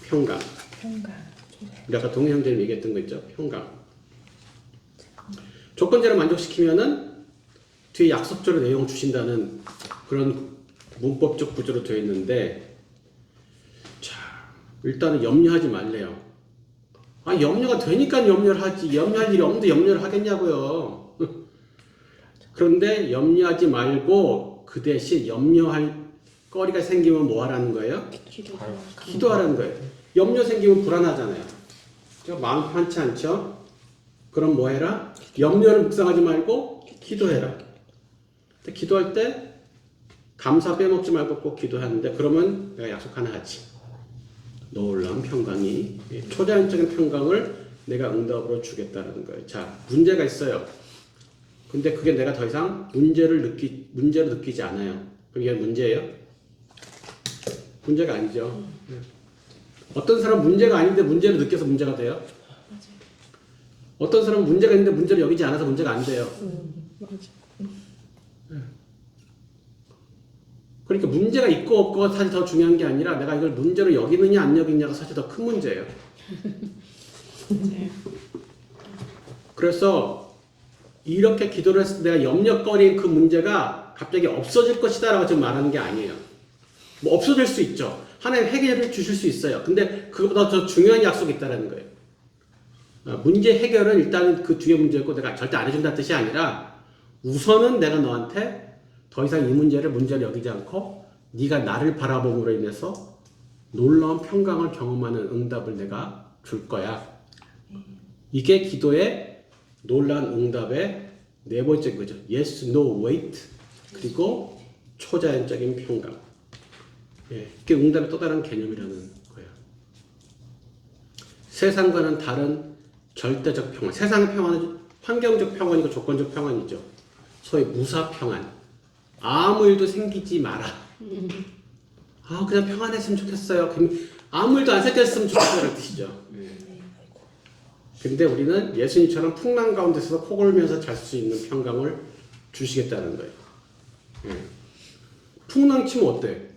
평강. 평강. 우리 아까 동해 형제님 얘기했던 거 있죠? 평강. 조건제를 만족시키면은 뒤에 약속적으로 내용을 주신다는 그런 문법적 구조로 되어 있는데, 자, 일단은 염려하지 말래요. 염려가 되니까 염려를 하지. 염려할 일이 없는데 염려를 하겠냐고요. 그런데 염려하지 말고 그 대신 염려할 거리가 생기면 뭐 하라는 거예요? 기도하라는 거예요. 염려 생기면 불안하잖아요. 마음 편치 않죠? 그럼 뭐 해라? 염려를 묵상하지 말고 기도해라. 기도할 때 감사 빼먹지 말고 꼭 기도하는데 그러면 내가 약속 하나 하지. 놀라운 평강이 초자연적인 평강을 내가 응답으로 주겠다는 거예요. 자, 문제가 있어요. 근데 그게 내가 더 이상 문제로 느끼지 않아요. 그럼 이게 문제예요? 문제가 아니죠. 어떤 사람은 문제가 아닌데 문제를 느껴서 문제가 돼요. 어떤 사람은 문제가 있는데 문제를 여기지 않아서 문제가 안 돼요. 맞아. 그러니까 문제가 있고 없고가 사실 더 중요한 게 아니라 내가 이걸 문제로 여기느냐 안 여기느냐가 사실 더 큰 문제예요. 그래서 이렇게 기도를 했을 때 내가 염려거리인 그 문제가 갑자기 없어질 것이다라고 지금 말하는 게 아니에요. 뭐 없어질 수 있죠. 하나님 해결을 주실 수 있어요. 근데 그것보다 더 중요한 약속이 있다는 거예요. 문제 해결은 일단 그 뒤에 문제였고 내가 절대 안 해준다는 뜻이 아니라 우선은 내가 너한테 더 이상 이 문제를 문제로 여기지 않고 네가 나를 바라봄으로 인해서 놀라운 평강을 경험하는 응답을 내가 줄 거야. 이게 기도의 놀라운 응답의 네 번째 거죠. Yes, no, wait. 그리고 초자연적인 평강. 예, 이게 응답의 또 다른 개념이라는 거예요. 세상과는 다른 절대적 평안. 세상의 평안은 환경적 평안이고 조건적 평안이죠. 소위 무사평안. 아무 일도 생기지 마라. 그냥 평안했으면 좋겠어요. 아무 일도 안 생겼으면 좋겠다는 뜻이죠. 근데 우리는 예수님처럼 풍랑 가운데서 코 골면서 잘 수 있는 평강을 주시겠다는 거예요. 풍랑 치면 어때?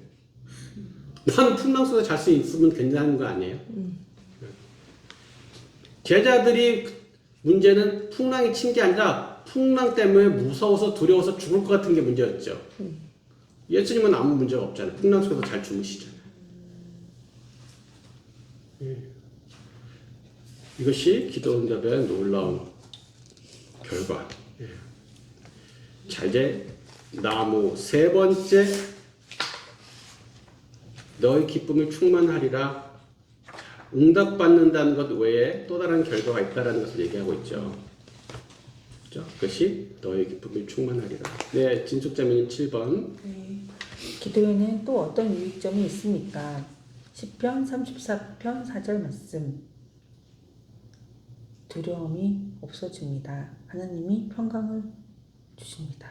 난 풍랑 속에 잘 수 있으면 괜찮은 거 아니에요? 제자들이 문제는 풍랑이 친 게 아니라 풍랑 때문에 무서워서 두려워서 죽을 것 같은 게 문제였죠. 예수님은 아무 문제가 없잖아요. 풍랑 속에서 잘 주무시잖아요. 이것이 기도 응답의 놀라운 결과. 자, 이제 나무 세 번째, 너의 기쁨을 충만하리라. 응답받는다는 것 외에 또 다른 결과가 있다는 것을 얘기하고 있죠. 그렇죠? 그것이 너의 기쁨을 충만하리라. 네, 진숙자매님 7번. 기도에는 또 어떤 유익점이 있습니까? 시편 34편 4절 말씀. 두려움이 없어집니다. 하나님이 평강을 주십니다.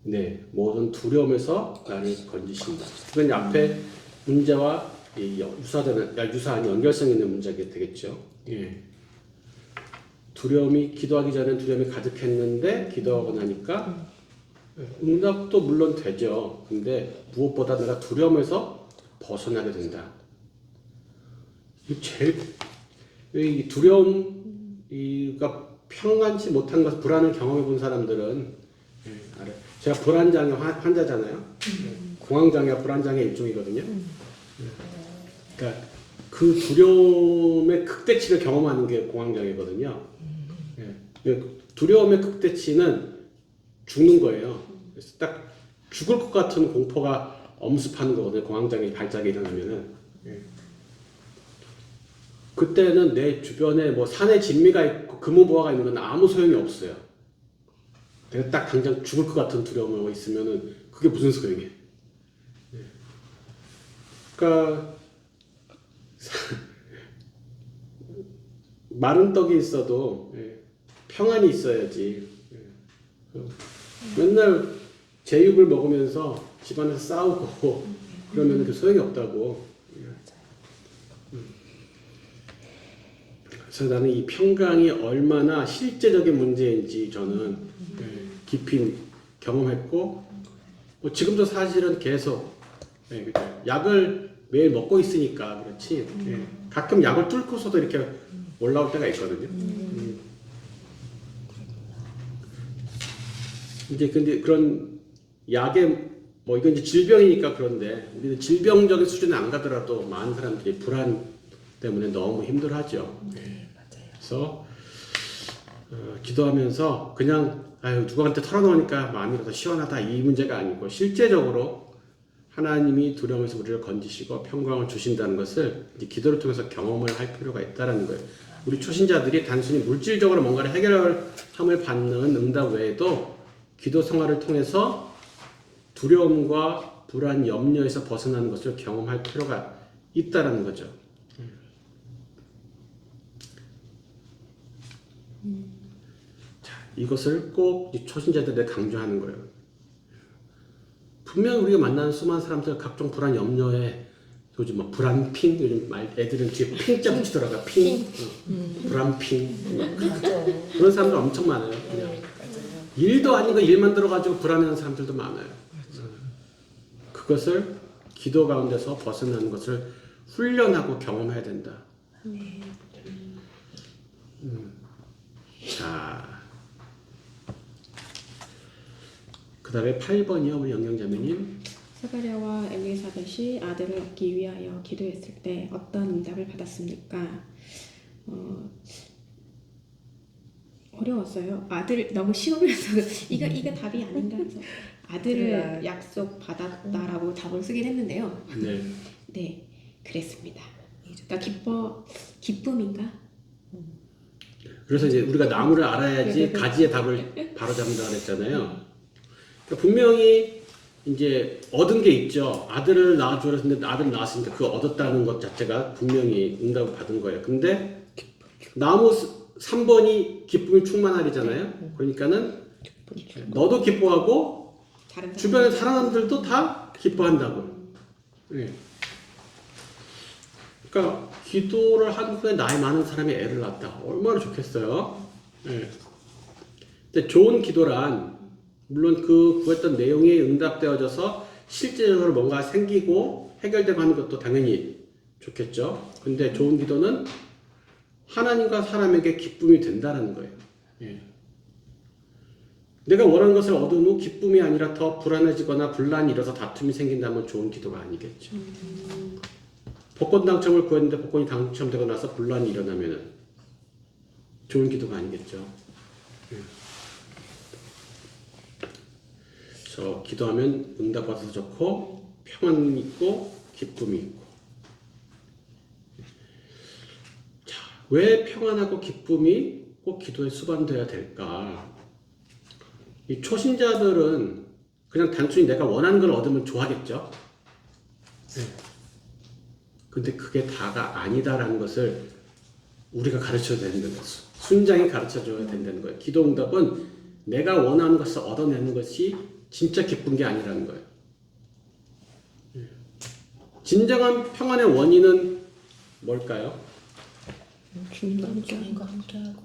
네, 모든 두려움에서 나를 건지신다. 그건 앞에 문제와 유사한 연결성 있는 문제가 되겠죠. 예. 기도하기 전에 두려움이 가득했는데 기도하고 나니까 응답도 물론 되죠. 근데 무엇보다 내가 두려움에서 벗어나게 된다. 이 두려움이가 평안치 못한 것, 불안을 경험해 본 사람들은 알아요. 제가 불안장애 환자잖아요. 공황장애가 불안장애 일종이거든요. 그러니까 그 두려움의 극대치를 경험하는 게 공황장애거든요. 두려움의 극대치는 죽는 거예요. 그래서 딱 죽을 것 같은 공포가 엄습하는 거거든요. 공황장애 발작이 일어나면은. 그때는 내 주변에 뭐 산에 진미가 있고 금호보화가 있는 건 아무 소용이 없어요. 내가 딱 당장 죽을 것 같은 두려움이 있으면은 그게 무슨 소용이에요? 그러니까 마른 떡이 있어도 평안이 있어야지. 맨날 제육을 먹으면서 집안에서 싸우고 그러면 그 소용이 없다고. 그래서 나는 이 평강이 얼마나 실제적인 문제인지 저는 깊이 경험했고, 뭐 지금도 사실은 계속 약을 매일 먹고 있으니까 그렇지. 가끔 약을 뚫고서도 이렇게 올라올 때가 있거든요. 이제 근데 그런 약의 뭐 이건 이제 질병이니까 그런데 우리는 질병적인 수준에 안 가더라도 많은 사람들이 불안 때문에 너무 힘들어하죠. 그래서 기도하면서 그냥 누구한테 털어놓으니까 마음이 더 시원하다 이 문제가 아니고 실제적으로 하나님이 두려움에서 우리를 건지시고 평강을 주신다는 것을 이제 기도를 통해서 경험을 할 필요가 있다는 거예요. 우리 초신자들이 단순히 물질적으로 뭔가를 해결함을 받는 응답 외에도 기도 생활을 통해서 두려움과 불안, 염려에서 벗어나는 것을 경험할 필요가 있다는 거죠. 자, 이것을 꼭 초신자들에게 강조하는 거예요. 분명 우리가 만나는 수많은 사람들 각종 불안, 염려에 요즘 뭐 불안핑, 요즘 애들은 뒤에 핑자 붙이더라고요. 핑. 불안핑. 그런 사람들 엄청 많아요. 그냥. 일도 아니고 일만 들어가지고 불안해하는 사람들도 많아요. 그것을 기도 가운데서 벗어나는 것을 훈련하고 경험해야 된다. 자, 그 다음에 8번이요, 우리 영영자매님. 스가랴와 엘리사벳이 아들을 얻기 위하여 기도했을 때 어떤 응답을 받았습니까? 어려웠어요. 아들 너무 쉬우면서 이거 답이 아닌가 해서 아들을 약속 받았다라고 답을 쓰긴 했는데요. 네. 네, 그랬습니다. 그러니까 기쁨인가? 그래서 이제 우리가 나무를 알아야지 네. 가지의 답을 바로 잡는다 그랬잖아요. 그러니까 분명히 이제 얻은 게 있죠. 아들을 낳아주라 했는데 아들 낳았으니까 그 얻었다는 것 자체가 분명히 응답을 받은 거예요. 근데 나무 3번이 기쁨이 충만하리잖아요. 그러니까는 너도 기뻐하고 다른 사람. 주변의 사람들도 다 기뻐한다고. 예. 그러니까 기도를 한 후에 나이 많은 사람이 애를 낳았다. 얼마나 좋겠어요. 예. 근데 좋은 기도란 물론 그 구했던 내용이 응답되어져서 실제적으로 뭔가 생기고 해결되고 하는 것도 당연히 좋겠죠. 근데 좋은 기도는 하나님과 사람에게 기쁨이 된다는 거예요. 예. 내가 원하는 것을 얻은 후 기쁨이 아니라 더 불안해지거나 분란이 일어서 다툼이 생긴다면 좋은 기도가 아니겠죠. 복권 당첨을 구했는데 복권이 당첨되고 나서 분란이 일어나면은 좋은 기도가 아니겠죠. 예. 그래서 기도하면 응답받아서 좋고 평안이 있고 기쁨이 있고. 자, 왜 평안하고 기쁨이 꼭 기도에 수반돼야 될까? 이 초신자들은 그냥 단순히 내가 원하는 걸 얻으면 좋아하겠죠. 근데 그게 다가 아니다라는 것을 우리가 가르쳐야 되는 거예요. 순장이 가르쳐줘야 된다는 거예요. 기도 응답은 내가 원하는 것을 얻어내는 것이 진짜 기쁜 게 아니라는 거예요. 진정한 평안의 원인은 뭘까요? 주님과 함께하고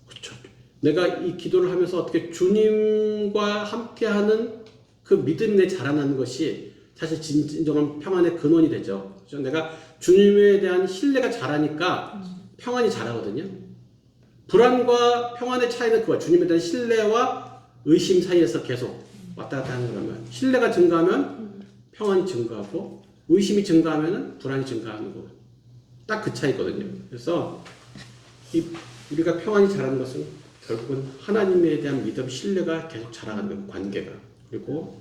그렇죠. 내가 이 기도를 하면서 어떻게 주님과 함께하는 그 믿음이 내 자라나는 것이 사실 진정한 평안의 근원이 되죠. 그렇죠? 내가 주님에 대한 신뢰가 자라니까 평안이 자라거든요. 불안과 평안의 차이는 그거야. 주님에 대한 신뢰와 의심 사이에서 계속 왔다 갔다 하는 거라면 신뢰가 증가하면 평안이 증가하고 의심이 증가하면 불안이 증가하는 거. 딱 그 차이거든요. 그래서 우리가 평안이 자라는 것은 결국은 하나님에 대한 믿음, 신뢰가 계속 자라가는 거예요. 관계가. 그리고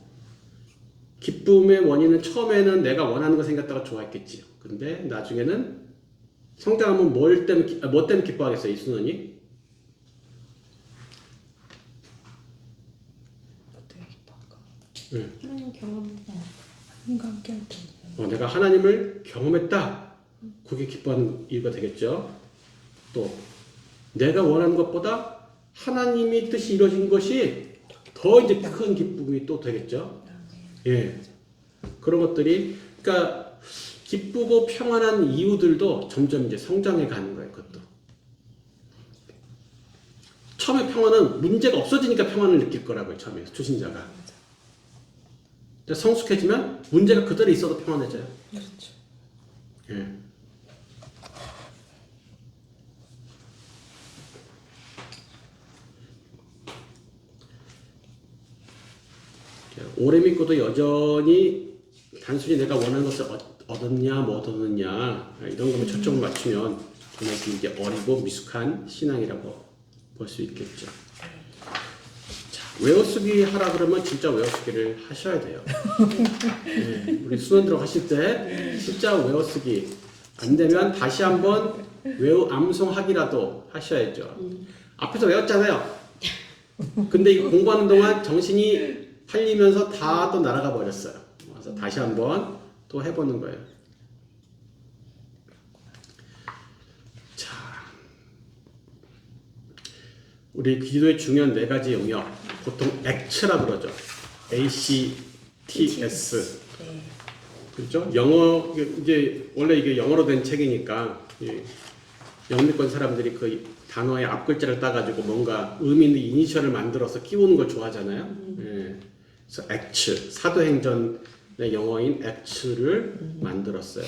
기쁨의 원인은 처음에는 내가 원하는 거 생겼다가 좋아했겠지요. 근데 나중에는 성장하면 뭐 때문에 기뻐하겠어요, 이순원이? 하나님 경험. 하나님과 함께 할 때. 내가 하나님을 경험했다. 그게 기뻐하는 이유가 되겠죠. 또 내가 원하는 것보다 하나님의 뜻이 이루어진 것이 더 이제 큰 기쁨이 또 되겠죠. 예, 그런 것들이 그러니까 기쁘고 평안한 이유들도 점점 이제 성장해 가는 거예요. 그것도 처음에 평안은 문제가 없어지니까 평안을 느낄 거라고요. 처음에 초신자가 성숙해지면 문제가 그대로 있어도 평안해져요. 그렇죠. 예. 오래 믿고도 여전히 단순히 내가 원하는 것을 얻었냐 못 얻었냐 이런 것만 초점을 맞추면 정말 이제 어리고 미숙한 신앙이라고 볼 수 있겠죠. 자, 외워쓰기 하라 그러면 진짜 외워쓰기를 하셔야 돼요. 네, 우리 수능들어 하실 때 진짜 외워쓰기 안 되면 다시 한번 암송하기라도 하셔야죠. 앞에서 외웠잖아요. 근데 이거 공부하는 동안 정신이 팔리면서 다 또 날아가 버렸어요. 그래서 다시 한번 또 해보는 거예요. 자, 우리 기도의 중요한 4가지 영역, 보통 ACTS라 그러죠. ACTS. 그렇죠? 영어 이제 원래 이게 영어로 된 책이니까 영미권 사람들이 그 단어의 앞글자를 따가지고 뭔가 의미 있는 이니셜을 만들어서 끼우는 걸 좋아하잖아요. 예. 그래서 액츠, 사도행전의 영어인 액츠를 만들었어요.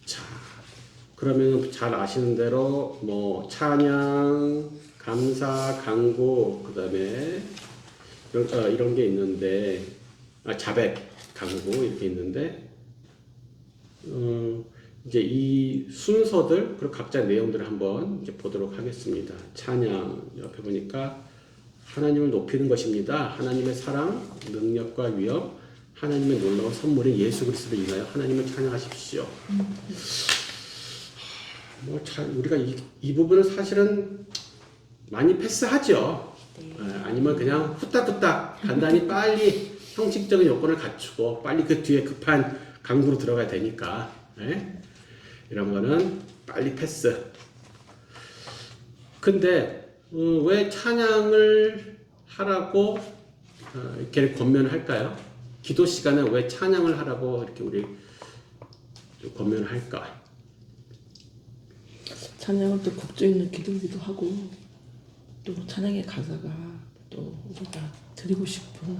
자, 그러면 잘 아시는 대로 뭐 찬양, 감사, 간구, 그다음에 이런 게 있는데 자백, 간구 이렇게 있는데 이제 이 순서들 그리고 각자 내용들을 한번 이제 보도록 하겠습니다. 찬양 옆에 보니까 하나님을 높이는 것입니다. 하나님의 사랑, 능력과 위엄, 하나님의 놀라운 선물인 예수 그리스도를 인하여 하나님을 찬양하십시오. 우리가 이 부분은 사실은 많이 패스하죠. 아니면 그냥 후딱후딱 간단히 빨리 형식적인 요건을 갖추고 빨리 그 뒤에 급한 강구로 들어가야 되니까 이런 거는 빨리 패스. 근데 왜 찬양을 하라고 이렇게 권면을 할까요? 기도 시간에 왜 찬양을 하라고 이렇게 우리 권면을 할까? 찬양은 또 곡조있는 기도이기도 하고 또 찬양의 가사가 또 우리가 드리고 싶은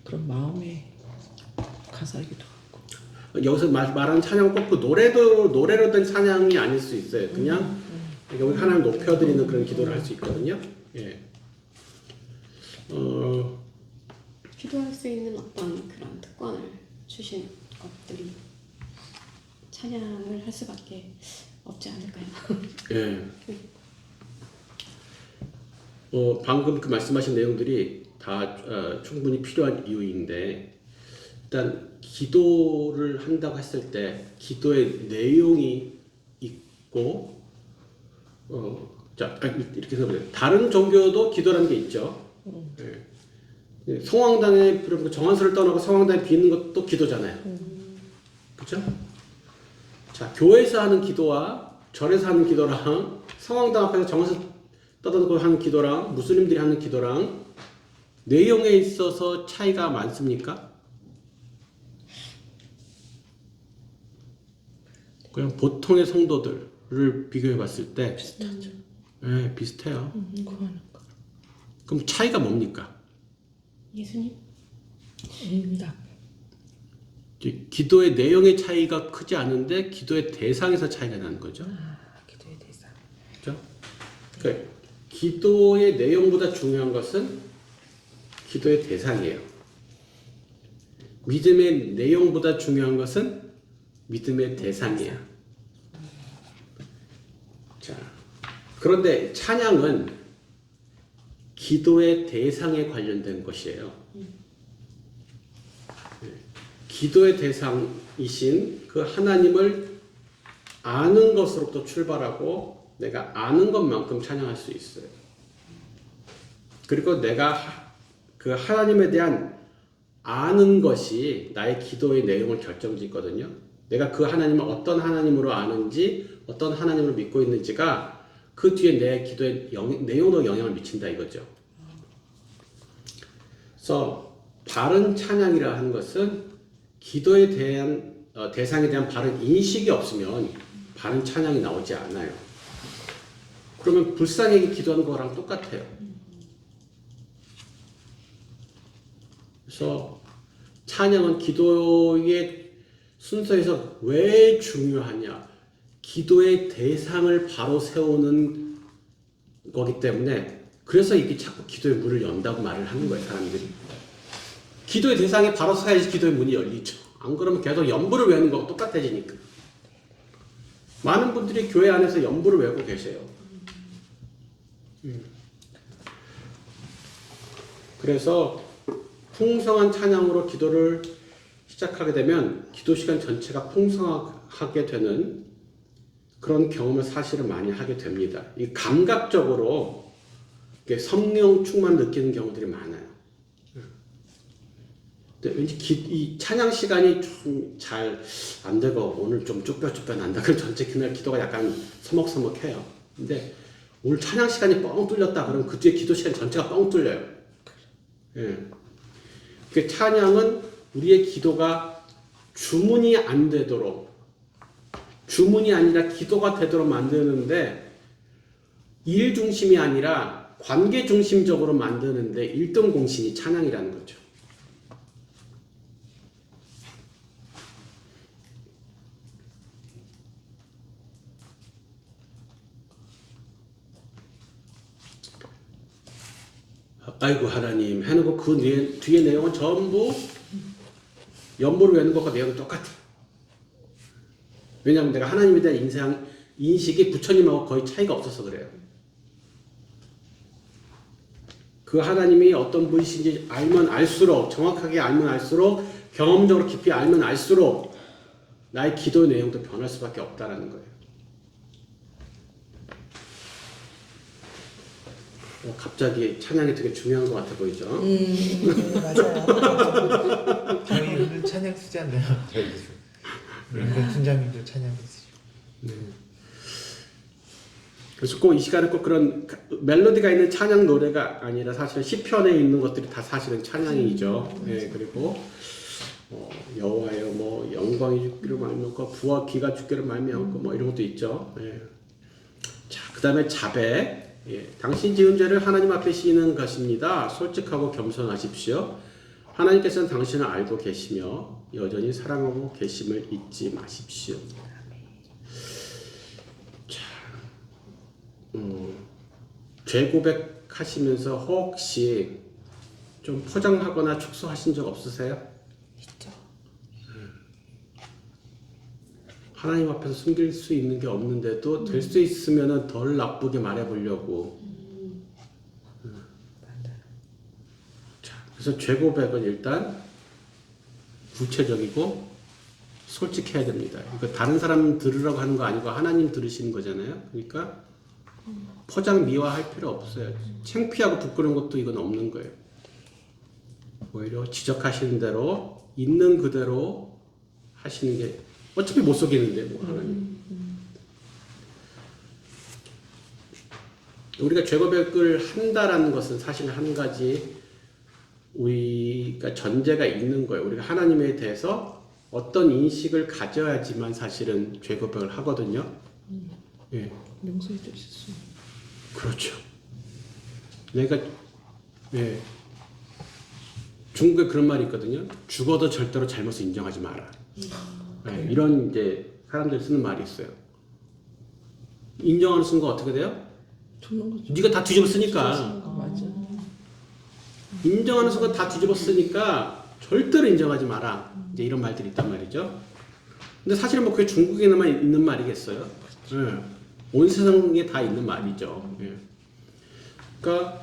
그런 마음의 가사이기도 하고. 여기서 말하는 찬양은 꼭 그 노래로 된 찬양이 아닐 수 있어요. 그냥 우리 하나님 높여드리는 그런 기도를 할 수 있거든요. 예. 기도할 수 있는 어떤 그런 특권을 주신 것들이 찬양을 할 수밖에 없지 않을까요? 예. 방금 그 말씀하신 내용들이 다 충분히 필요한 이유인데 일단 기도를 한다고 했을 때 기도의 내용이 있고 자 이렇게 해서 다른 종교도 기도라는 게 있죠. 예. 성황당에 그리고 정한수를 떠나고 성황당에 비는 것도 기도잖아요. 그렇죠? 자 교회에서 하는 기도와 절에서 하는 기도랑 성황당 앞에서 정한수 떠나고 하는 기도랑 무슬림들이 하는 기도랑 내용에 있어서 차이가 많습니까? 그냥 보통의 성도들을 비교해 봤을 때 비슷하죠. 네, 비슷해요. 구하는 거. 그럼 차이가 뭡니까? 예수님? 응답. 기도의 내용의 차이가 크지 않은데 기도의 대상에서 차이가 나는 거죠. 기도의 대상. 그렇죠? 그러니까 기도의 내용보다 중요한 것은 기도의 대상이에요. 믿음의 내용보다 중요한 것은 믿음의 대상이에요. 자, 그런데 찬양은 기도의 대상에 관련된 것이에요. 기도의 대상이신 그 하나님을 아는 것으로부터 출발하고 내가 아는 것만큼 찬양할 수 있어요. 그리고 내가 그 하나님에 대한 아는 것이 나의 기도의 내용을 결정짓거든요. 내가 그 하나님을 어떤 하나님으로 아는지 어떤 하나님을 믿고 있는지가 그 뒤에 내 기도의 내용도 영향을 미친다 이거죠. 그래서 바른 찬양이라 하는 것은 기도에 대한 대상에 대한 바른 인식이 없으면 바른 찬양이 나오지 않아요. 그러면 불쌍하게 기도하는 거랑 똑같아요. 그래서 찬양은 기도의 순서에서 왜 중요하냐? 기도의 대상을 바로 세우는 거기 때문에 그래서 이게 자꾸 기도의 문을 연다고 말을 하는 거예요, 사람들이. 기도의 대상이 바로 서야지 기도의 문이 열리죠. 안 그러면 계속 연부를 외우는 거하고 똑같아지니까. 많은 분들이 교회 안에서 연부를 외우고 계세요. 그래서 풍성한 찬양으로 기도를 시작하게 되면 기도 시간 전체가 풍성하게 되는 그런 경험을 사실은 많이 하게 됩니다. 이 감각적으로 성령 충만 느끼는 경우들이 많아요. 근데 왠지 이 찬양 시간이 좀 잘 안 되고 오늘 좀 쭈뼛쭈뼛 난다. 그럼 전체 그날 기도가 약간 서먹서먹해요. 근데 오늘 찬양 시간이 뻥 뚫렸다. 그러면 그 뒤에 기도 시간 전체가 뻥 뚫려요. 예. 그 찬양은 우리의 기도가 주문이 안 되도록 주문이 아니라 기도가 되도록 만드는데 일 중심이 아니라 관계 중심적으로 만드는데 1등 공신이 찬양이라는 거죠. 아이고 하나님 해놓고 그 뒤에 내용은 전부 연보를 외는 것과 내용이 똑같아. 왜냐하면 내가 하나님에 대한 인식이 부처님하고 거의 차이가 없어서 그래요. 그 하나님이 어떤 분이신지 알면 알수록, 정확하게 알면 알수록, 경험적으로 깊이 알면 알수록 나의 기도 내용도 변할 수밖에 없다라는 거예요. 갑자기 찬양이 되게 중요한 것 같아 보이죠? 맞아요. 저희 오늘 찬양 쓰잖아요. 저희 은근 순자님도 찬양했어요. 그래서 꼭 이 시간에 꼭 그런 멜로디가 있는 찬양 노래가 아니라 사실 시편에 있는 것들이 다 사실은 찬양이죠. 예, 그리고 여호와여 뭐 영광이 주기를 말미암고 부와 기가 주기를 말미암고 뭐 이런 것도 있죠. 예. 자, 그다음에 자백. 예, 당신 지은 죄를 하나님 앞에 씌는 것입니다. 솔직하고 겸손하십시오. 하나님께서는 당신을 알고 계시며 여전히 사랑하고 계심을 잊지 마십시오. 자, 죄 고백하시면서 혹시 좀 포장하거나 축소하신 적 없으세요? 있죠. 하나님 앞에서 숨길 수 있는 게 없는데도 될 수 있으면 덜 나쁘게 말해보려고. 자, 그래서 죄 고백은 일단 구체적이고 솔직해야 됩니다. 그러니까 다른 사람 들으라고 하는 거 아니고 하나님 들으시는 거잖아요. 그러니까 포장 미화할 필요 없어요. 창피하고 부끄러운 것도 이건 없는 거예요. 오히려 지적하시는 대로 있는 그대로 하시는 게 어차피 못 속이는데 뭐 하나님. 우리가 죄 고백을 한다라는 것은 사실 한 가지 우리가 전제가 있는 거예요. 우리가 하나님에 대해서 어떤 인식을 가져야지만 사실은 죄 고백을 하거든요. 예. 용서해 주실 수. 그렇죠. 내가 예. 중국에 그런 말이 있거든요. 죽어도 절대로 잘못을 인정하지 마라. 네, 이런 이제 사람들이 쓰는 말이 있어요. 인정하는 순간 어떻게 돼요? 죽는 거죠. 네가 다 뒤집었으니까. 맞아. 인정하는 순간 다 뒤집었으니까 절대로 인정하지 마라. 이제 이런 말들이 있단 말이죠. 근데 사실은 뭐 그게 중국에만 있는 말이겠어요? 네. 온 세상에 다 있는 말이죠. 예. 그러니까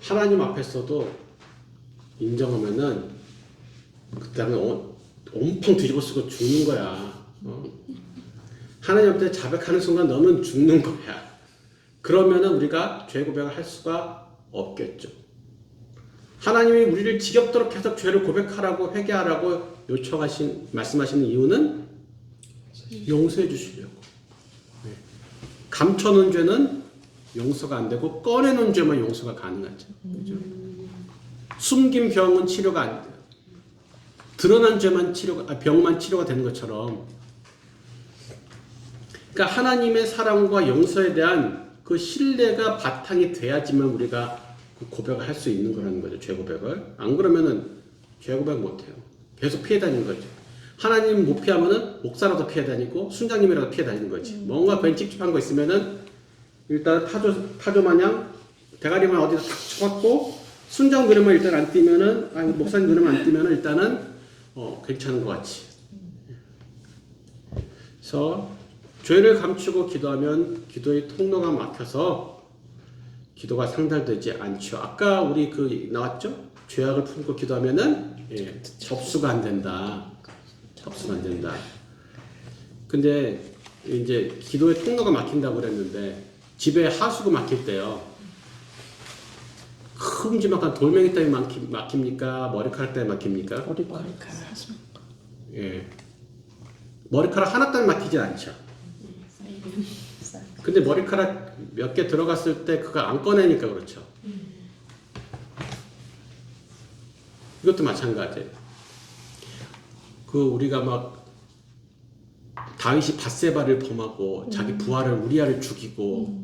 하나님 앞에서도 인정하면은 그다음에 온팡 뒤집어 쓰고 죽는 거야. 하나님 앞에 자백하는 순간 너는 죽는 거야. 그러면은 우리가 죄 고백을 할 수가 없겠죠. 하나님이 우리를 지겹도록 계속 죄를 고백하라고 회개하라고 말씀하시는 이유는 용서해 주시려고. 네. 감춰놓은 죄는 용서가 안 되고 꺼내놓은 죄만 용서가 가능하죠. 그렇죠? 숨긴 병은 치료가 안 돼요. 드러난 죄만 병만 치료가 되는 것처럼. 그러니까 하나님의 사랑과 용서에 대한 그 신뢰가 바탕이 돼야지만 우리가 그 고백을 할 수 있는 거라는 거죠. 죄 고백을. 안 그러면은 죄 고백 못 해요. 계속 피해 다니는 거죠. 하나님 못 피하면은 목사라도 피해 다니고 순장님이라도 피해 다니는 거지. 뭔가 괜히 찝찝한 거 있으면은 일단 타조 마냥 대가리만 어디다 탁 쳐갖고 순장 눈에만 일단 안 띄면은 아니 목사님 눈에만 안 띄면은 일단은 괜찮은 것 같이. 그래서 죄를 감추고 기도하면 기도의 통로가 막혀서 기도가 상달되지 않죠. 아까 우리 나왔죠? 죄악을 품고 기도하면은 접수가 안 된다. 접수가 안 된다. 근데 이제 기도의 통로가 막힌다고 그랬는데 집에 하수구 막힐 때요. 큼지막한 돌멩이 때문에 막힙니까? 머리카락 때문에 막힙니까? 머리카락. 예. 머리카락 하나 때문에 막히진 않죠. 근데 머리카락 몇 개 들어갔을 때 그거 안 꺼내니까 그렇죠. 이것도 마찬가지예요. 우리가 막 다윗이 밧세바를 범하고 자기 부하를 우리아를 죽이고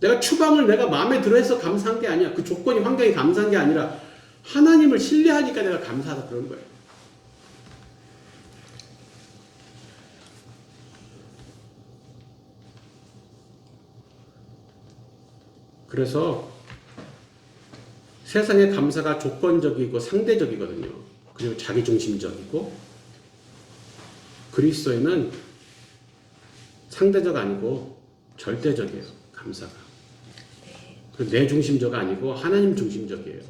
내가 추방을 내가 마음에 들어해서 감사한 게 아니야. 그 조건이 환경이 감사한 게 아니라 하나님을 신뢰하니까 내가 감사하다 그런 거예요. 그래서 세상의 감사가 조건적이고 상대적이거든요. 그리고 자기중심적이고 그리스도에는 상대적 아니고 절대적이에요. 감사가. 내 중심적 아니고 하나님 중심적이에요.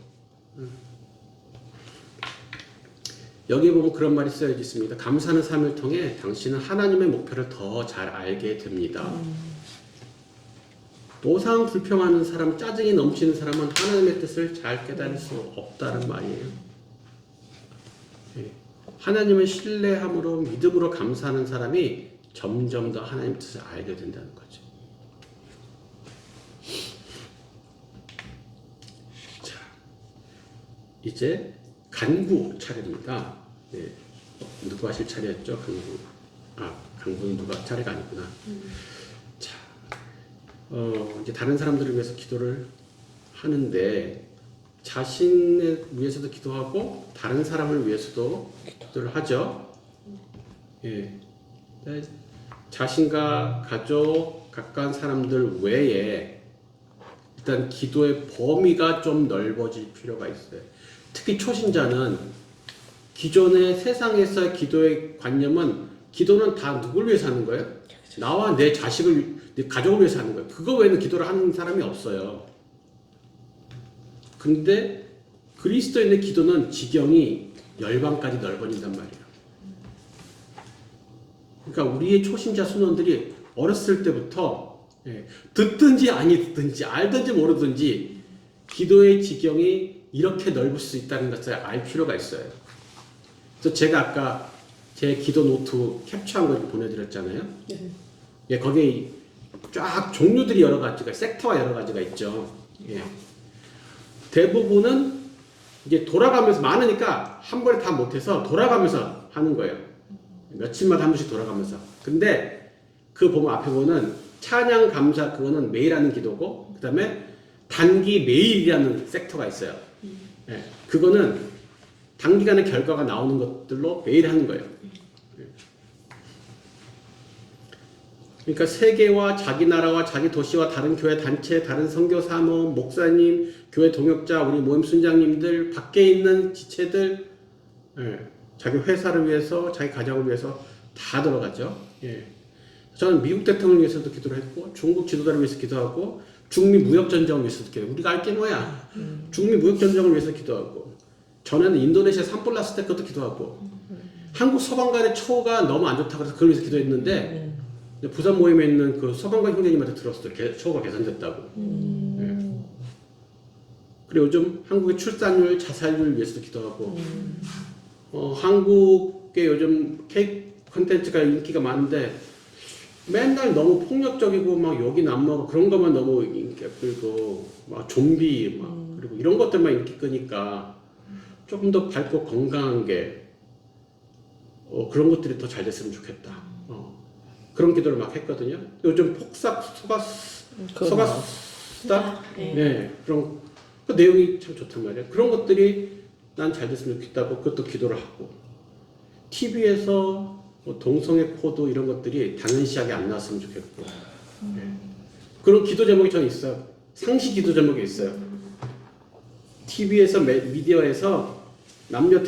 여기 보면 그런 말이 쓰여져 있습니다. 감사하는 삶을 통해 당신은 하나님의 목표를 더 잘 알게 됩니다. 노상 불평하는 사람, 짜증이 넘치는 사람은 하나님의 뜻을 잘 깨달을 수 없다는 말이에요. 하나님을 신뢰함으로 믿음으로 감사하는 사람이 점점 더 하나님의 뜻을 알게 된다는 거죠. 자, 이제 간구 차례입니다. 네. 누구 하실 차례였죠? 간구. 간구는 누가 차례가 아니구나. 자, 이제 다른 사람들을 위해서 기도를 하는데 자신을 위해서도 기도하고 다른 사람을 위해서도 기도를 하죠. 예. 자신과 가족, 가까운 사람들 외에 일단 기도의 범위가 좀 넓어질 필요가 있어요. 특히 초신자는 기존의 세상에서 기도의 관념은 기도는 다 누굴 위해서 하는 거예요? 나와 내 자식을, 내 가족을 위해서 하는 거예요. 그거 외에는 기도를 하는 사람이 없어요. 근데 그리스도인의 기도는 지경이 열방까지 넓어진단 말이에요. 그러니까 우리의 초신자 순원들이 어렸을 때부터 듣든지 아니 듣든지 알든지 모르든지 기도의 지경이 이렇게 넓을 수 있다는 것을 알 필요가 있어요. 그래서 제가 아까 제 기도 노트 캡처한 걸 보내드렸잖아요. 예, 거기에 쫙 종류들이 여러 가지가, 섹터가 여러 가지가 있죠. 예. 대부분은 이제 돌아가면서 많으니까 한 번에 다 못해서 돌아가면서 하는 거예요. 며칠마다 한 번씩 돌아가면서. 근데 그 보면 앞에 보면 찬양 감사 그거는 매일 하는 기도고, 그 다음에 단기 매일이라는 섹터가 있어요. 예, 그거는 단기간에 결과가 나오는 것들로 매일 하는 거예요. 그러니까 세계와 자기 나라와 자기 도시와 다른 교회 단체, 다른 선교 사모, 목사님, 교회 동역자, 우리 모임 순장님들, 밖에 있는 지체들, 자기 회사를 위해서, 자기 가정을 위해서 다 들어가죠. 예. 저는 미국 대통령을 위해서도 기도를 했고, 중국 지도자를 위해서 기도하고, 중미 무역 전쟁을 위해서도 기도하고, 우리가 알 게 뭐야? 중미 무역 전쟁을 위해서 기도하고, 전에는 인도네시아 산불났을 때 그것도 기도하고, 한국 서방간의 처우가 너무 안 좋다고 해서 그걸 위해서 기도했는데, 부산 모임에 있는 그 서방관 형제님한테 들었어요. 처우가 개선됐다고. 예. 그리고 요즘 한국의 출산율, 자살률 위해서도 기도하고, 한국의 요즘 K 콘텐츠가 인기가 많은데 맨날 너무 폭력적이고 막 욕이 남하고 그런 것만 너무 인기가 끌고 막 좀비 막 그리고 이런 것들만 인기 끄니까 조금 더 밝고 건강한 게 그런 것들이 더 잘 됐으면 좋겠다. 그런 기도를 막 했거든요. 요즘 폭삭 소가수다 그런 그 내용이 참 좋단 말이에요. 그런 것들이 난 잘 됐으면 좋겠다고 그것도 기도를 하고, TV에서 뭐 동성애 코드 이런 것들이 당연시하게 안 나왔으면 좋겠고, 그런 기도 제목이 저는 있어요. 상시 기도 제목이 있어요. TV에서 미디어에서 남녀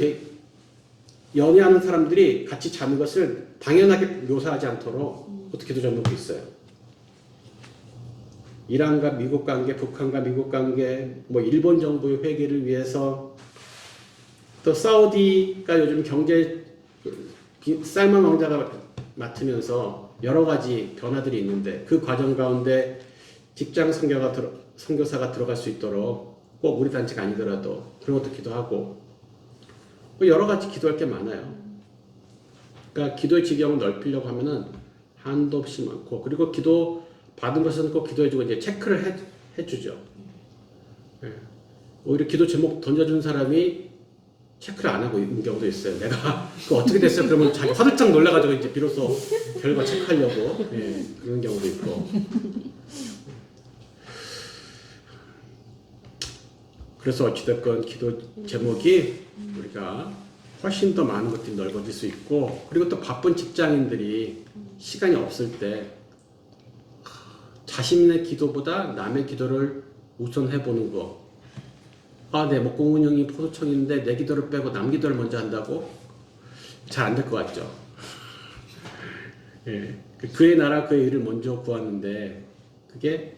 연애하는 사람들이 같이 자는 것을 당연하게 묘사하지 않도록 그것도 기도 제목이 있어요. 이란과 미국 관계, 북한과 미국 관계, 뭐 일본 정부의 회개를 위해서, 또 사우디가 요즘 경제 살만 왕자가 맡으면서 여러 가지 변화들이 있는데 그 과정 가운데 직장 선교사가 들어갈 수 있도록 꼭 우리 단체가 아니더라도 그런 것도 기도하고, 여러 가지 기도할 게 많아요. 그러니까 기도의 지경을 넓히려고 하면은 한도 없이 많고, 그리고 기도 받은 것은 꼭 기도해주고 이제 체크를 해주죠. 오히려 기도 제목 던져준 사람이 체크를 안 하고 있는 경우도 있어요. 내가 그거 어떻게 됐어요? 그러면 자기 화들짝 놀라가지고 이제 비로소 결과 체크하려고 그런 경우도 있고. 그래서 어찌됐건 기도 제목이 우리가 훨씬 더 많은 것들이 넓어질 수 있고, 그리고 또 바쁜 직장인들이 시간이 없을 때 자신의 기도보다 남의 기도를 우선해보는 거. 아, 내 목공운 형이 포도청인데 내 기도를 빼고 남 기도를 먼저 한다고? 잘 안 될 것 같죠? 예. 그의 나라 그의 일을 먼저 구하는데, 그게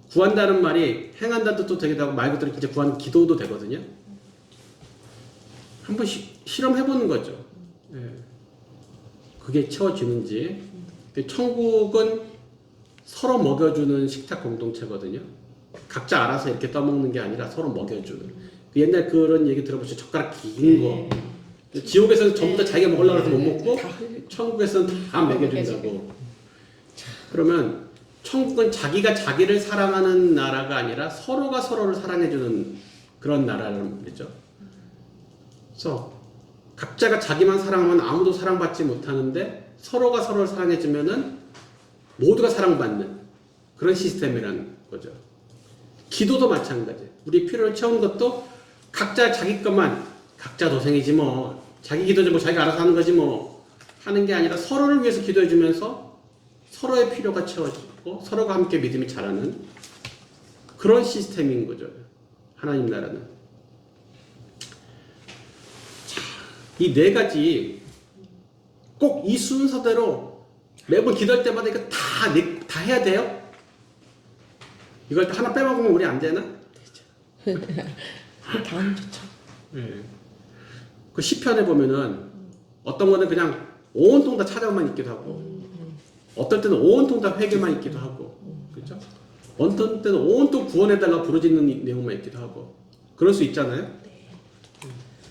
구한다는 말이 행한다는 뜻도 되기도 하고 말 그대로 진짜 구하는 기도도 되거든요. 한번 실험해보는 거죠. 예. 그게 채워지는지. 천국은 서로 먹여주는 식탁 공동체거든요. 각자 알아서 이렇게 떠먹는 게 아니라 서로 먹여주는. 옛날 그런 얘기 들어보시죠. 젓가락 긴 거. 지옥에서는 전부 다 자기가 먹으려고 해서 못 먹고 천국에서는 다 먹여준다고. 그러면 천국은 자기가 자기를 사랑하는 나라가 아니라 서로가 서로를 사랑해주는 그런 나라라는 말이죠. 그래서 각자가 자기만 사랑하면 아무도 사랑받지 못하는데, 서로가 서로를 사랑해주면은 모두가 사랑받는 그런 시스템이라는 거죠. 기도도 마찬가지. 우리 필요를 채우는 것도 각자 자기 것만, 각자 도생이지 뭐, 자기 기도지 뭐 자기가 알아서 하는 거지 뭐 하는 게 아니라 서로를 위해서 기도해주면서 서로의 필요가 채워지고 서로가 함께 믿음이 자라는 그런 시스템인 거죠. 하나님 나라는. 이 네 가지 꼭 이 순서대로 매번 기도할 때마다 이거 다 해야 돼요? 이걸 하나 빼먹으면 우리 안 되나? 다음 좋죠. 네. 그 시편에 보면은 어떤 거는 그냥 온통 다 찾아만 있기도 하고, 어떨 때는 온통 다 회개만 있기도 하고, 그렇죠? 어떤 때는 온통 구원해달라 부르짖는 내용만 있기도 하고, 그럴 수 있잖아요.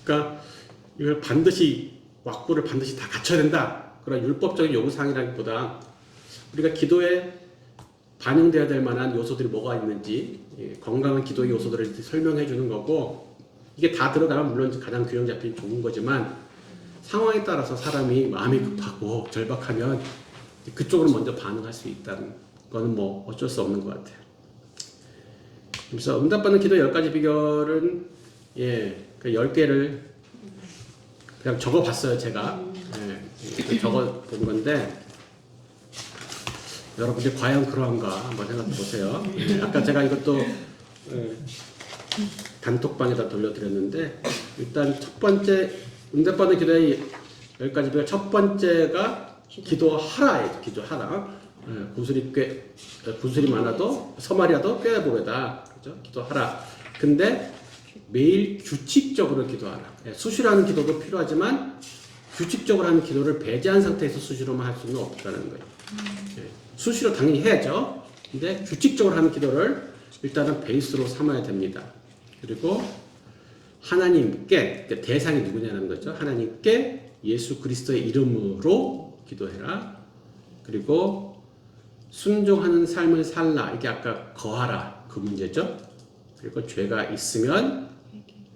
그러니까 이걸 반드시 왁구를 반드시 다 갖춰야 된다, 그런 율법적인 요구사항이라기보다 우리가 기도에 반영돼야 될 만한 요소들이 뭐가 있는지, 건강한 기도의 요소들을 설명해 주는 거고, 이게 다 들어가면 물론 가장 균형 잡힌 좋은 거지만, 상황에 따라서 사람이 마음이 급하고 절박하면 그쪽으로 먼저 반응할 수 있다는 거는 뭐 어쩔 수 없는 것 같아요. 그래서 응답받는 기도 10가지 비결은, 그 10개를 그냥 적어봤어요, 제가. 적어본 건데, 여러분들이 과연 그러한가 한번 생각해 보세요. 아까 제가 이것도 단톡방에다 돌려드렸는데, 일단 첫 번째 응답받는 기도의 10가지 비결, 첫 번째가 기도하라예요. 기도하라. 구슬이 많아도 서말이라도 꿰어보려다. 그죠? 기도하라. 근데 매일 규칙적으로 기도하라. 수시로 하는 기도도 필요하지만 규칙적으로 하는 기도를 배제한 상태에서 수시로만 할 수는 없다는 거예요. 수시로 당연히 해야죠. 근데 규칙적으로 하는 기도를 일단은 베이스로 삼아야 됩니다. 그리고 하나님께, 대상이 누구냐는 거죠. 하나님께 예수 그리스도의 이름으로 기도해라. 그리고 순종하는 삶을 살라. 이게 아까 거하라 그 문제죠. 그리고 죄가 있으면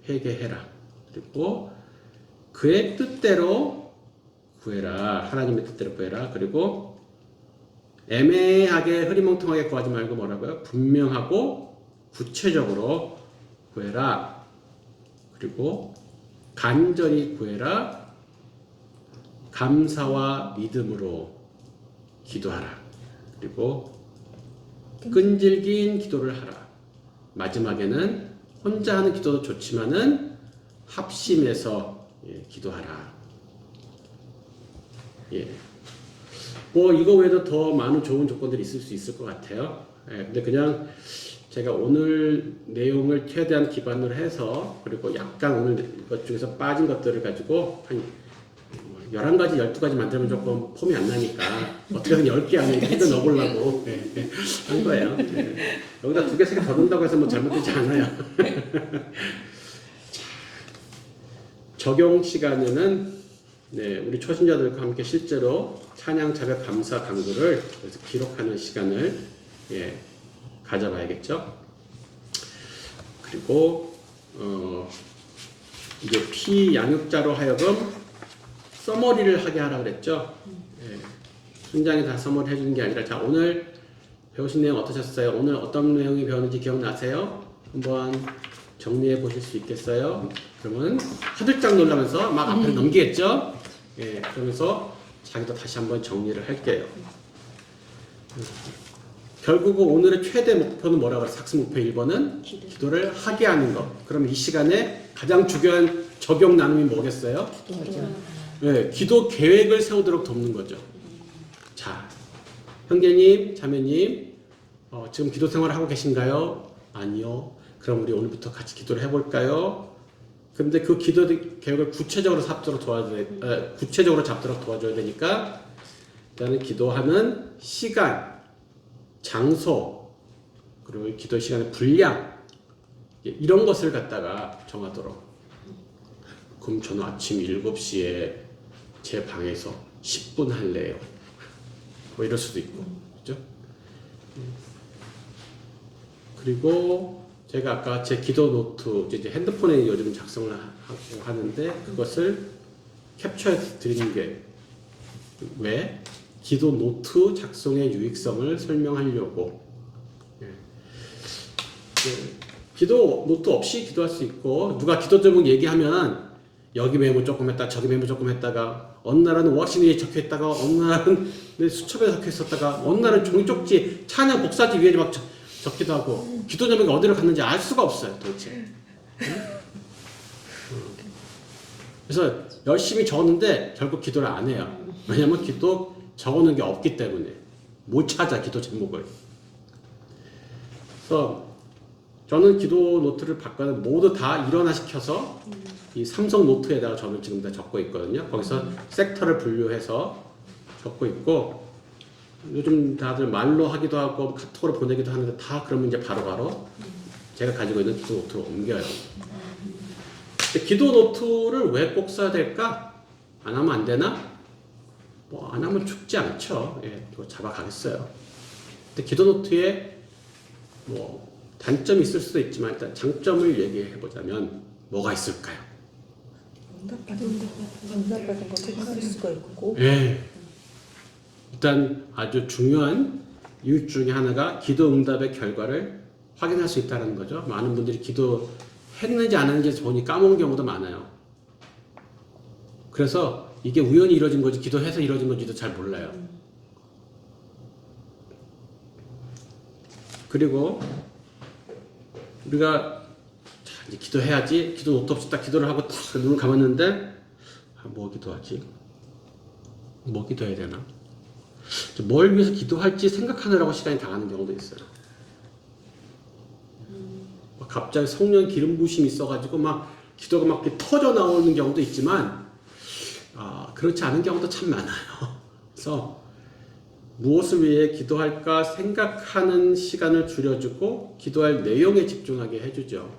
회개해라. 그리고 그의 뜻대로 구해라. 하나님의 뜻대로 구해라. 그리고 애매하게 흐리멍텅하게 구하지 말고 뭐라고요? 분명하고 구체적으로 구해라. 그리고 간절히 구해라. 감사와 믿음으로 기도하라. 그리고 끈질긴 기도를 하라. 마지막에는 혼자 하는 기도도 좋지만은 합심해서 기도하라. 뭐 이거 외에도 더 많은 좋은 조건들이 있을 수 있을 것 같아요. 근데 그냥 제가 오늘 내용을 최대한 기반으로 해서, 그리고 약간 오늘 것 중에서 빠진 것들을 가지고 한 11가지, 12가지 만들면 조금 폼이 안 나니까 어떻게든 10개 안에 해도 넣어보려고 한 거예요. 여기다 2개, 3개 더 넣는다고 해서 뭐 잘못되지 않아요. 적용 시간에는 우리 초신자들과 함께 실제로 찬양, 자별, 감사, 간구를 기록하는 시간을 가져봐야겠죠. 그리고 이제 피양육자로 하여금 서머리를 하게 하라 그랬죠. 순장이 다 서머리 해주는 게 아니라, 자, 오늘 배우신 내용 어떠셨어요? 오늘 어떤 내용이 배웠는지 기억나세요? 한번 정리해 보실 수 있겠어요? 그러면 화들짝 놀라면서 막 앞에 넘기겠죠? 예, 그러면서 자기도 다시 한번 정리를 할게요. 결국은 오늘의 최대 목표는 뭐라고 그랬어요? 학습 목표 1번은 기도를 하게 하는 것. 그럼 이 시간에 가장 중요한 적용 나눔이 뭐겠어요? 기도하자. 네, 기도 계획을 세우도록 돕는 거죠. 자, 형제님, 자매님, 지금 기도 생활을 하고 계신가요? 아니요. 그럼 우리 오늘부터 같이 기도를 해볼까요? 근데 그 기도 계획을 구체적으로 잡도록 도와줘야 되니까 일단은 기도하는 시간, 장소, 그리고 기도 시간의 분량 이런 것을 갖다가 정하도록. 그럼 저는 아침 7시에 제 방에서 10분 할래요. 뭐 이럴 수도 있고, 그죠? 그리고 제가 아까 제 기도 노트 이제 핸드폰에 요즘 작성을 하고 하는데 그것을 캡처해 드리는 게 왜? 기도 노트 작성의 유익성을 설명하려고. 예. 기도 노트 없이 기도할 수 있고 누가 기도 제목 얘기하면 여기 메모 조금 했다 저기 메모 조금 했다가 어느 날은 워싱턴에 적혀 있다가 어느 날은 수첩에 적혀 있었다가 어느 날은 종이 쪽지 찬양 복사지 위에 막 적기도 하고 기도 제목이 어디로 갔는지 알 수가 없어요 도대체. 그래서 열심히 적었는데 결국 기도를 안 해요. 왜냐면 기도 적어놓은 게 없기 때문에 못 찾아 기도 제목을. 그래서 저는 기도 노트를 바꿔는 모두 다 일원화시켜서 이 삼성 노트에다가 저는 지금 다 적고 있거든요. 거기서 섹터를 분류해서 적고 있고 요즘 다들 말로 하기도 하고 카톡으로 보내기도 하는데 다 그러면 이제 바로바로 제가 가지고 있는 기도 노트로 옮겨요. 근데 기도 노트를 왜 꼭 써야 될까? 안 하면 안 되나? 뭐 안 하면 죽지 않죠. 예, 또 잡아가겠어요. 근데 기도 노트에 뭐 단점이 있을 수도 있지만 일단 장점을 얘기해 보자면 뭐가 있을까요? 응답받은 거 체크할 수가 있고 예. 일단 아주 중요한 이유 중에 하나가 기도 응답의 결과를 확인할 수 있다는 거죠. 많은 분들이 기도 했는지 안 했는지 본인이 까먹은 경우도 많아요. 그래서 이게 우연히 이루어진 건지 기도해서 이루어진 건지도 잘 몰라요. 그리고 우리가 자, 이제 기도해야지. 기도 노트 없이 딱 기도를 하고 딱 눈을 감았는데 뭐 기도하지? 뭐 기도해야 되나? 뭘 위해서 기도할지 생각하느라고 시간이 다 가는 경우도 있어요. 갑자기 성령 기름 부심이 있어가지고 막 기도가 막 이렇게 터져 나오는 경우도 있지만 그렇지 않은 경우도 참 많아요. 그래서 무엇을 위해 기도할까 생각하는 시간을 줄여주고 기도할 내용에 집중하게 해주죠.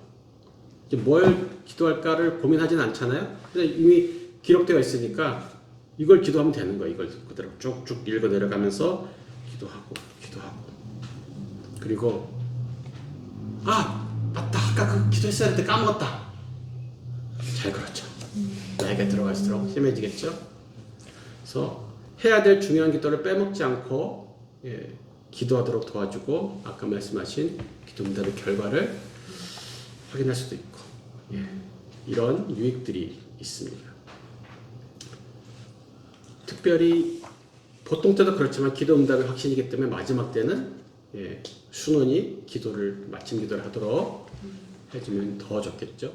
이제 뭘 기도할까를 고민하진 않잖아요. 근데 이미 기록되어 있으니까 이걸 기도하면 되는 거예요. 이걸 그대로 쭉쭉 읽어 내려가면서 기도하고 그리고 맞다 아까 그 기도했어야 했는데 까먹었다. 잘 그렇죠. 나에게 들어갈수록 심해지겠죠. 그래서 해야 될 중요한 기도를 빼먹지 않고 기도하도록 도와주고 아까 말씀하신 기도 응답의 결과를 확인할 수도 있고 이런 유익들이 있습니다. 특별히 보통 때도 그렇지만 기도 응답의 확신이기 때문에 마지막 때는 순원이 기도를 마침 기도를 하도록 해주면 더 좋겠죠.